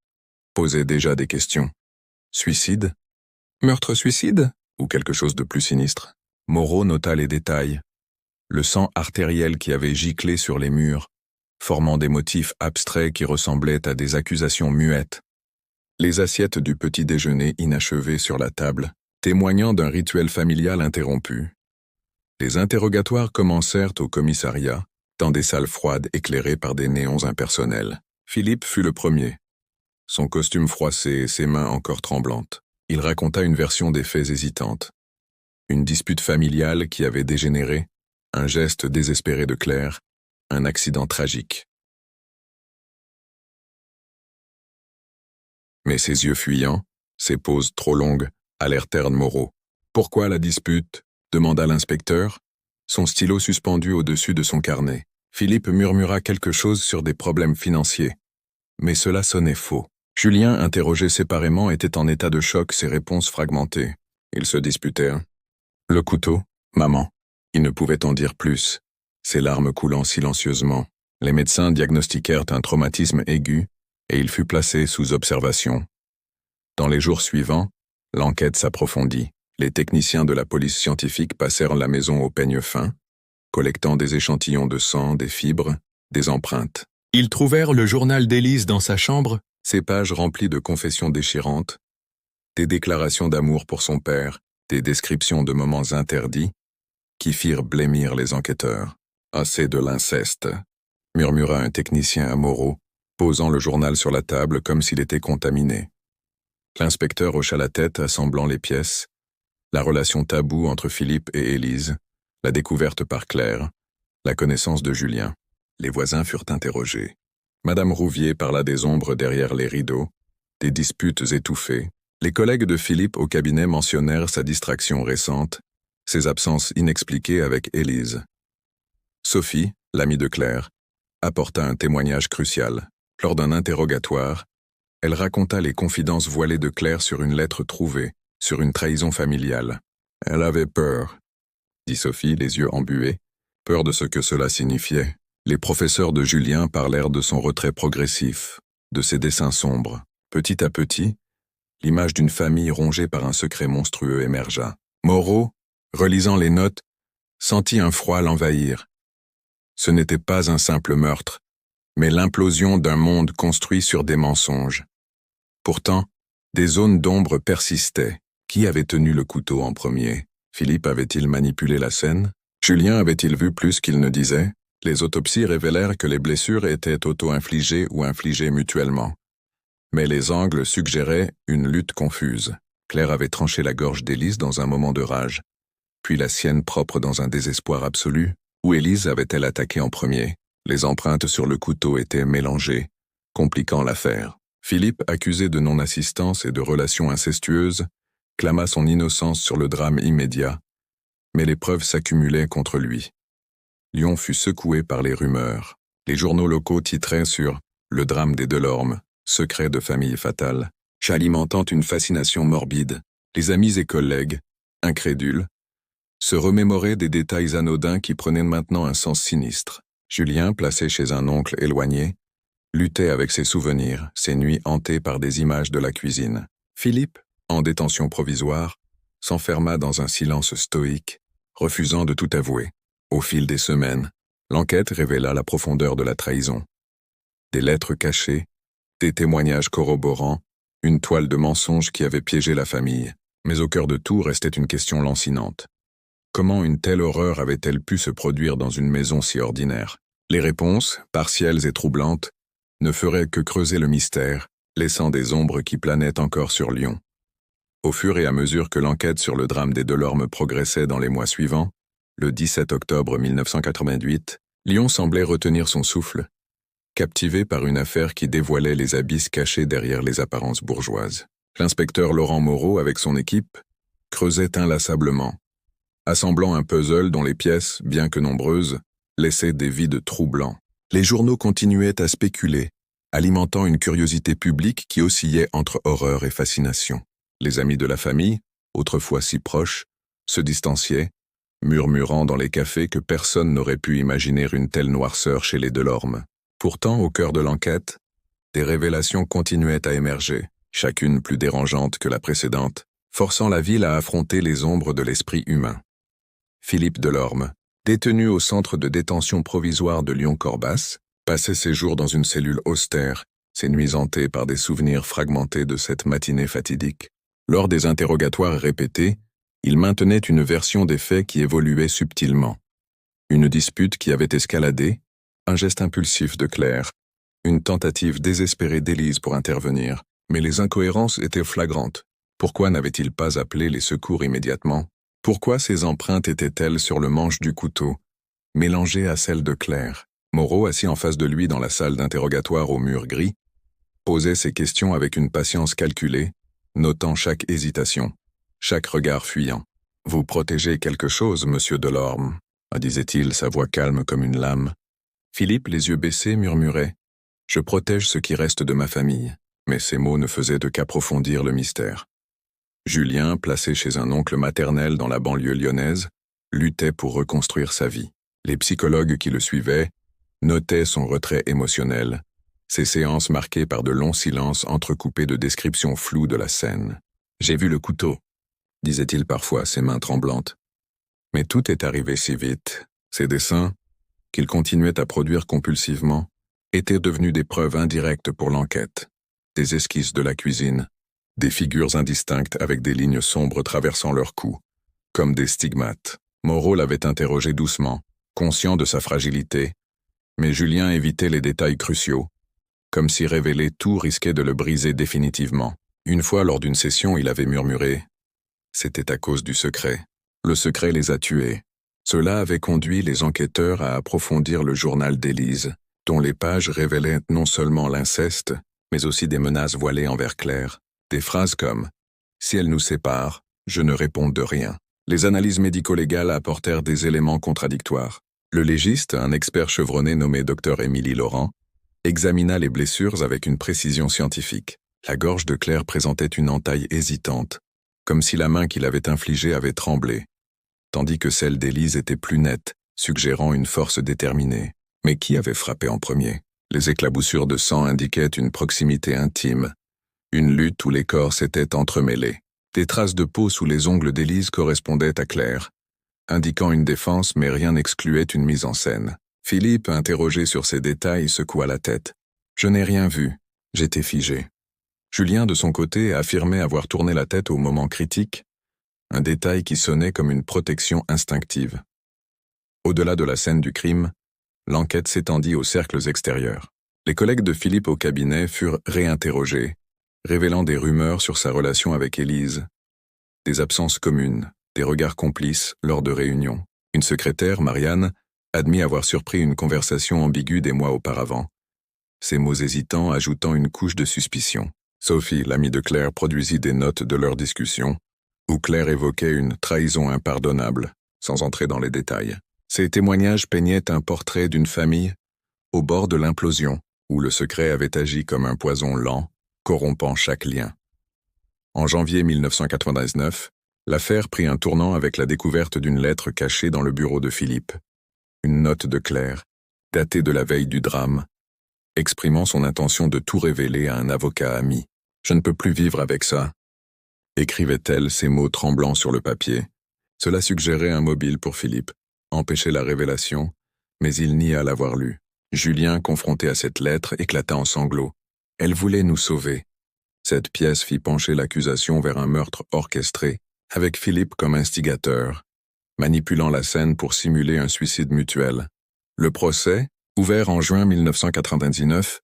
posait déjà des questions. Suicide? Meurtre-suicide? Ou quelque chose de plus sinistre? Moreau nota les détails. Le sang artériel qui avait giclé sur les murs, formant des motifs abstraits qui ressemblaient à des accusations muettes. Les assiettes du petit déjeuner inachevées sur la table, témoignant d'un rituel familial interrompu. Les interrogatoires commencèrent au commissariat, dans des salles froides éclairées par des néons impersonnels. Philippe fut le premier. Son costume froissé et ses mains encore tremblantes. Il raconta une version des faits hésitante. Une dispute familiale qui avait dégénéré, un geste désespéré de Claire, un accident tragique. Mais ses yeux fuyants, ses pauses trop longues, alertèrent Moreau. « Pourquoi la dispute ?» demanda l'inspecteur, son stylo suspendu au-dessus de son carnet. Philippe murmura quelque chose sur des problèmes financiers. Mais cela sonnait faux. Julien, interrogé séparément, était en état de choc, ses réponses fragmentées. Ils se disputèrent. Le couteau, maman. Il ne pouvait en dire plus, ses larmes coulant silencieusement. Les médecins diagnostiquèrent un traumatisme aigu et il fut placé sous observation. Dans les jours suivants, l'enquête s'approfondit. Les techniciens de la police scientifique passèrent la maison au peigne fin, collectant des échantillons de sang, des fibres, des empreintes. Ils trouvèrent le journal d'Élise dans sa chambre, ses pages remplies de confessions déchirantes, des déclarations d'amour pour son père, des descriptions de moments interdits, qui firent blêmir les enquêteurs. « Assez de l'inceste », murmura un technicien à Moreau, posant le journal sur la table comme s'il était contaminé. L'inspecteur hocha la tête, assemblant les pièces, la relation taboue entre Philippe et Élise, la découverte par Claire, la connaissance de Julien. Les voisins furent interrogés. Madame Rouvier parla des ombres derrière les rideaux, des disputes étouffées. Les collègues de Philippe au cabinet mentionnèrent sa distraction récente, ses absences inexpliquées avec Élise. Sophie, l'amie de Claire, apporta un témoignage crucial. Lors d'un interrogatoire, elle raconta les confidences voilées de Claire sur une lettre trouvée, sur une trahison familiale. Elle avait peur, dit Sophie, les yeux embués, peur de ce que cela signifiait. Les professeurs de Julien parlèrent de son retrait progressif, de ses dessins sombres. Petit à petit, l'image d'une famille rongée par un secret monstrueux émergea. Moreau, relisant les notes, sentit un froid l'envahir. Ce n'était pas un simple meurtre, mais l'implosion d'un monde construit sur des mensonges. Pourtant, des zones d'ombre persistaient. Qui avait tenu le couteau en premier? Philippe avait-il manipulé la scène? Julien avait-il vu plus qu'il ne disait? Les autopsies révélèrent que les blessures étaient auto-infligées ou infligées mutuellement. Mais les angles suggéraient une lutte confuse. Claire avait tranché la gorge d'Élise dans un moment de rage, puis la sienne propre dans un désespoir absolu. Où Élise avait-elle attaqué en premier? Les empreintes sur le couteau étaient mélangées, compliquant l'affaire. Philippe, accusé de non-assistance et de relations incestueuses, clama son innocence sur le drame immédiat, mais les preuves s'accumulaient contre lui. Lyon fut secoué par les rumeurs. Les journaux locaux titraient sur « Le drame des Delorme, secret de famille fatale », alimentant une fascination morbide. Les amis et collègues, incrédules, se remémoraient des détails anodins qui prenaient maintenant un sens sinistre. Julien, placé chez un oncle éloigné, luttait avec ses souvenirs, ses nuits hantées par des images de la cuisine. Philippe, en détention provisoire, s'enferma dans un silence stoïque, refusant de tout avouer. Au fil des semaines, l'enquête révéla la profondeur de la trahison. Des lettres cachées, des témoignages corroborants, une toile de mensonges qui avait piégé la famille. Mais au cœur de tout restait une question lancinante. Comment une telle horreur avait-elle pu se produire dans une maison si ordinaire? Les réponses, partielles et troublantes, ne feraient que creuser le mystère, laissant des ombres qui planaient encore sur Lyon. Au fur et à mesure que l'enquête sur le drame des Delorme progressait dans les mois suivants, le 17 octobre 1988, Lyon semblait retenir son souffle, captivé par une affaire qui dévoilait les abysses cachés derrière les apparences bourgeoises. L'inspecteur Laurent Moreau, avec son équipe, creusait inlassablement, assemblant un puzzle dont les pièces, bien que nombreuses, laissaient des vides troublants. Les journaux continuaient à spéculer, alimentant une curiosité publique qui oscillait entre horreur et fascination. Les amis de la famille, autrefois si proches, se distanciaient, murmurant dans les cafés que personne n'aurait pu imaginer une telle noirceur chez les Delorme. Pourtant, au cœur de l'enquête, des révélations continuaient à émerger, chacune plus dérangeante que la précédente, forçant la ville à affronter les ombres de l'esprit humain. Philippe Delorme, détenu au centre de détention provisoire de Lyon-Corbas, passait ses jours dans une cellule austère, ses nuits hantées par des souvenirs fragmentés de cette matinée fatidique. Lors des interrogatoires répétés, il maintenait une version des faits qui évoluait subtilement. Une dispute qui avait escaladé, un geste impulsif de Claire, une tentative désespérée d'Élise pour intervenir, mais les incohérences étaient flagrantes. Pourquoi n'avait-il pas appelé les secours immédiatement? Pourquoi ces empreintes étaient-elles sur le manche du couteau, mélangées à celles de Claire? Moreau, assis en face de lui dans la salle d'interrogatoire au mur gris, posait ses questions avec une patience calculée, notant chaque hésitation, chaque regard fuyant. « Vous protégez quelque chose, monsieur Delorme », disait-il, sa voix calme comme une lame. Philippe, les yeux baissés, murmurait « Je protège ce qui reste de ma famille », mais ces mots ne faisaient de qu'approfondir le mystère. Julien, placé chez un oncle maternel dans la banlieue lyonnaise, luttait pour reconstruire sa vie. Les psychologues qui le suivaient notaient son retrait émotionnel, ses séances marquées par de longs silences entrecoupés de descriptions floues de la scène. « J'ai vu le couteau », disait-il parfois, ses mains tremblantes. Mais tout est arrivé si vite. Ses dessins, qu'il continuait à produire compulsivement, étaient devenus des preuves indirectes pour l'enquête, des esquisses de la cuisine, des figures indistinctes avec des lignes sombres traversant leur cou, comme des stigmates. Moreau l'avait interrogé doucement, conscient de sa fragilité, mais Julien évitait les détails cruciaux, comme si révéler tout risquait de le briser définitivement. Une fois lors d'une session, il avait murmuré « C'était à cause du secret. Le secret les a tués. » Cela avait conduit les enquêteurs à approfondir le journal d'Élise, dont les pages révélaient non seulement l'inceste, mais aussi des menaces voilées envers Claire. Des phrases comme « Si elle nous sépare, je ne réponds de rien ». Les analyses médico-légales apportèrent des éléments contradictoires. Le légiste, un expert chevronné nommé Dr Émilie Laurent, examina les blessures avec une précision scientifique. La gorge de Claire présentait une entaille hésitante, comme si la main qui l'avait infligée avait tremblé, tandis que celle d'Élise était plus nette, suggérant une force déterminée. Mais qui avait frappé en premier? Les éclaboussures de sang indiquaient une proximité intime, une lutte où les corps s'étaient entremêlés. Des traces de peau sous les ongles d'Élise correspondaient à Claire, indiquant une défense mais rien n'excluait une mise en scène. Philippe, interrogé sur ces détails, secoua la tête. « Je n'ai rien vu, j'étais figé. » Julien, de son côté, affirmait avoir tourné la tête au moment critique, un détail qui sonnait comme une protection instinctive. Au-delà de la scène du crime, l'enquête s'étendit aux cercles extérieurs. Les collègues de Philippe au cabinet furent réinterrogés, révélant des rumeurs sur sa relation avec Élise, des absences communes, des regards complices lors de réunions. Une secrétaire, Marianne, admit avoir surpris une conversation ambiguë des mois auparavant, ses mots hésitants ajoutant une couche de suspicion. Sophie, l'amie de Claire, produisit des notes de leur discussion, où Claire évoquait une trahison impardonnable, sans entrer dans les détails. Ces témoignages peignaient un portrait d'une famille au bord de l'implosion, où le secret avait agi comme un poison lent, corrompant chaque lien. En janvier 1999, l'affaire prit un tournant avec la découverte d'une lettre cachée dans le bureau de Philippe. Une note de Claire, datée de la veille du drame, exprimant son intention de tout révéler à un avocat ami. « Je ne peux plus vivre avec ça », écrivait-elle, ses mots tremblants sur le papier. Cela suggérait un mobile pour Philippe, empêcher la révélation, mais il nia l'avoir lu. Julien, confronté à cette lettre, éclata en sanglots. Elle voulait nous sauver. Cette pièce fit pencher l'accusation vers un meurtre orchestré, avec Philippe comme instigateur, manipulant la scène pour simuler un suicide mutuel. Le procès, ouvert en juin 1999,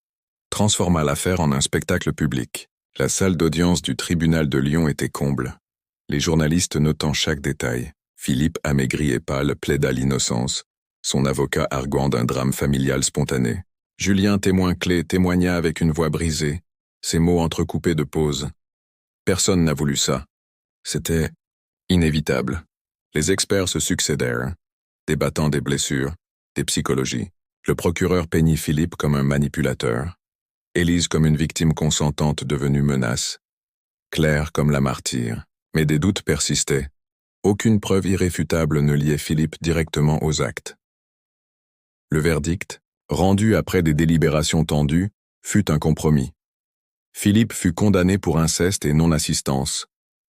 transforma l'affaire en un spectacle public. La salle d'audience du tribunal de Lyon était comble, les journalistes notant chaque détail. Philippe, amaigri et pâle, plaida l'innocence, son avocat arguant d'un drame familial spontané. Julien, témoin clé, témoigna avec une voix brisée, ses mots entrecoupés de pauses. Personne n'a voulu ça. C'était inévitable. Les experts se succédèrent, débattant des blessures, des psychologies. Le procureur peignit Philippe comme un manipulateur, Élise comme une victime consentante devenue menace, Claire comme la martyre. Mais des doutes persistaient. Aucune preuve irréfutable ne liait Philippe directement aux actes. Le verdict, rendu après des délibérations tendues, fut un compromis. Philippe fut condamné pour inceste et non-assistance,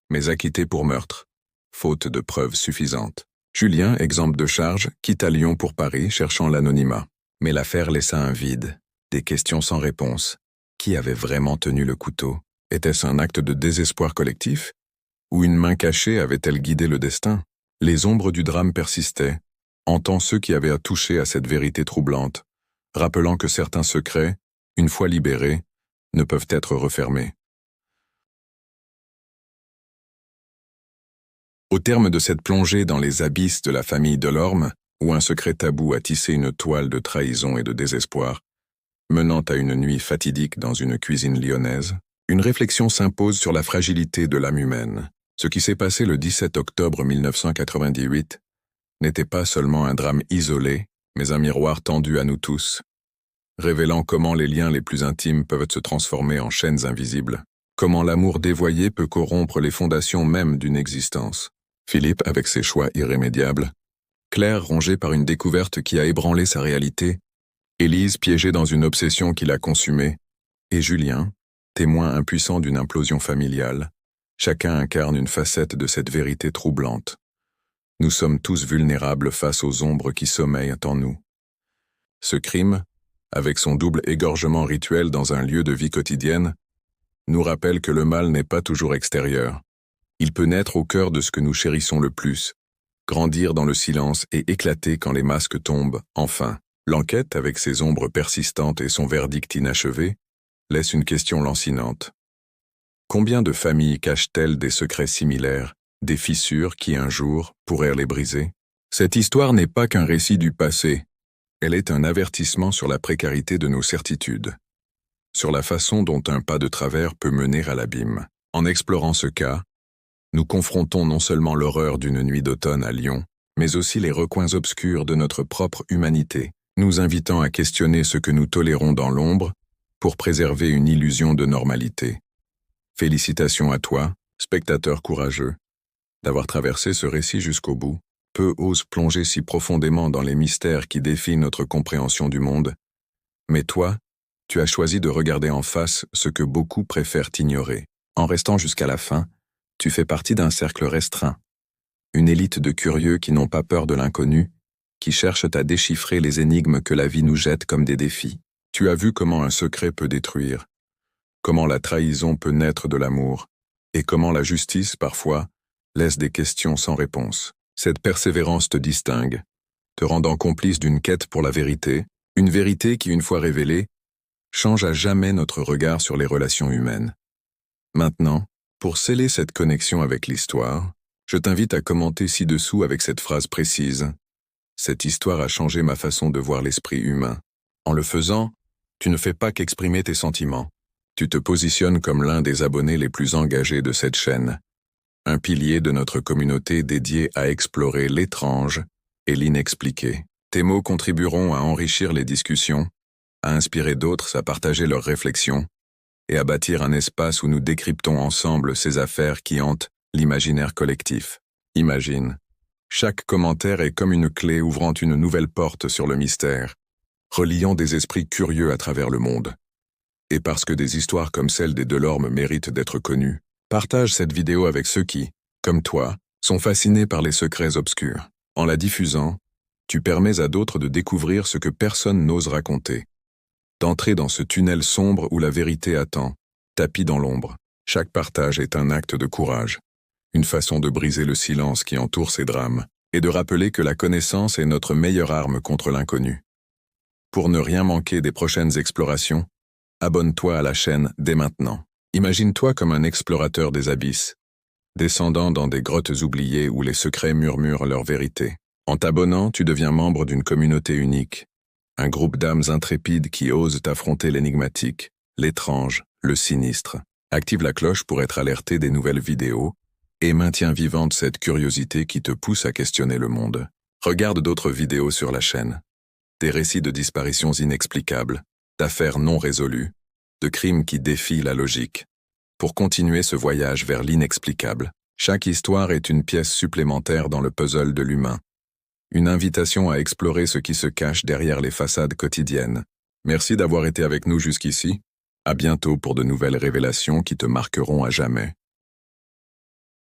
mais acquitté pour meurtre, faute de preuves suffisantes. Julien, exempt de charge, quitta Lyon pour Paris, cherchant l'anonymat. Mais l'affaire laissa un vide, des questions sans réponse. Qui avait vraiment tenu le couteau? Était-ce un acte de désespoir collectif? Ou une main cachée avait-elle guidé le destin? Les ombres du drame persistaient, hantant ceux qui avaient à toucher à cette vérité troublante, rappelant que certains secrets, une fois libérés, ne peuvent être refermés. Au terme de cette plongée dans les abysses de la famille Delorme, où un secret tabou a tissé une toile de trahison et de désespoir, menant à une nuit fatidique dans une cuisine lyonnaise, une réflexion s'impose sur la fragilité de l'âme humaine. Ce qui s'est passé le 17 octobre 1998 n'était pas seulement un drame isolé, mais un miroir tendu à nous tous, révélant comment les liens les plus intimes peuvent se transformer en chaînes invisibles, comment l'amour dévoyé peut corrompre les fondations mêmes d'une existence. Philippe avec ses choix irrémédiables, Claire rongée par une découverte qui a ébranlé sa réalité, Élise piégée dans une obsession qui l'a consumée, et Julien, témoin impuissant d'une implosion familiale. Chacun incarne une facette de cette vérité troublante. Nous sommes tous vulnérables face aux ombres qui sommeillent en nous. Ce crime, avec son double égorgement rituel dans un lieu de vie quotidienne, nous rappelle que le mal n'est pas toujours extérieur. Il peut naître au cœur de ce que nous chérissons le plus, grandir dans le silence et éclater quand les masques tombent, enfin. L'enquête, avec ses ombres persistantes et son verdict inachevé, laisse une question lancinante. Combien de familles cachent-elles des secrets similaires, des fissures qui un jour pourraient les briser? Cette histoire n'est pas qu'un récit du passé, elle est un avertissement sur la précarité de nos certitudes, sur la façon dont un pas de travers peut mener à l'abîme. En explorant ce cas, nous confrontons non seulement l'horreur d'une nuit d'automne à Lyon, mais aussi les recoins obscurs de notre propre humanité, nous invitant à questionner ce que nous tolérons dans l'ombre pour préserver une illusion de normalité. Félicitations à toi, spectateur courageux, d'avoir traversé ce récit jusqu'au bout. Peu osent plonger si profondément dans les mystères qui défient notre compréhension du monde. Mais toi, tu as choisi de regarder en face ce que beaucoup préfèrent ignorer. En restant jusqu'à la fin, tu fais partie d'un cercle restreint, une élite de curieux qui n'ont pas peur de l'inconnu, qui cherchent à déchiffrer les énigmes que la vie nous jette comme des défis. Tu as vu comment un secret peut détruire, comment la trahison peut naître de l'amour, et comment la justice, parfois, laisse des questions sans réponse. Cette persévérance te distingue. te rendant complice d'une quête pour la vérité, une vérité qui, une fois révélée, change à jamais notre regard sur les relations humaines. Maintenant, pour sceller cette connexion avec l'histoire, je t'invite à commenter ci-dessous avec cette phrase précise. Cette histoire a changé ma façon de voir l'esprit humain. En le faisant, tu ne fais pas qu'exprimer tes sentiments. Tu te positionnes comme l'un des abonnés les plus engagés de cette chaîne, un pilier de notre communauté dédiée à explorer l'étrange et l'inexpliqué. Tes mots contribueront à enrichir les discussions, à inspirer d'autres à partager leurs réflexions et à bâtir un espace où nous décryptons ensemble ces affaires qui hantent l'imaginaire collectif. Imagine, chaque commentaire est comme une clé ouvrant une nouvelle porte sur le mystère, reliant des esprits curieux à travers le monde. Et parce que des histoires comme celle des Delorme méritent d'être connues, partage cette vidéo avec ceux qui, comme toi, sont fascinés par les secrets obscurs. En la diffusant, tu permets à d'autres de découvrir ce que personne n'ose raconter, d'entrer dans ce tunnel sombre où la vérité attend, tapis dans l'ombre. Chaque partage est un acte de courage, une façon de briser le silence qui entoure ces drames, et de rappeler que la connaissance est notre meilleure arme contre l'inconnu. Pour ne rien manquer des prochaines explorations, abonne-toi à la chaîne dès maintenant. Imagine-toi comme un explorateur des abysses, descendant dans des grottes oubliées où les secrets murmurent leur vérité. En t'abonnant, tu deviens membre d'une communauté unique, un groupe d'âmes intrépides qui osent affronter l'énigmatique, l'étrange, le sinistre. Active la cloche pour être alerté des nouvelles vidéos et maintiens vivante cette curiosité qui te pousse à questionner le monde. Regarde d'autres vidéos sur la chaîne. Des récits de disparitions inexplicables, d'affaires non résolues, de crimes qui défient la logique. Pour continuer ce voyage vers l'inexplicable, chaque histoire est une pièce supplémentaire dans le puzzle de l'humain. Une invitation à explorer ce qui se cache derrière les façades quotidiennes. Merci d'avoir été avec nous jusqu'ici. À bientôt pour de nouvelles révélations qui te marqueront à jamais.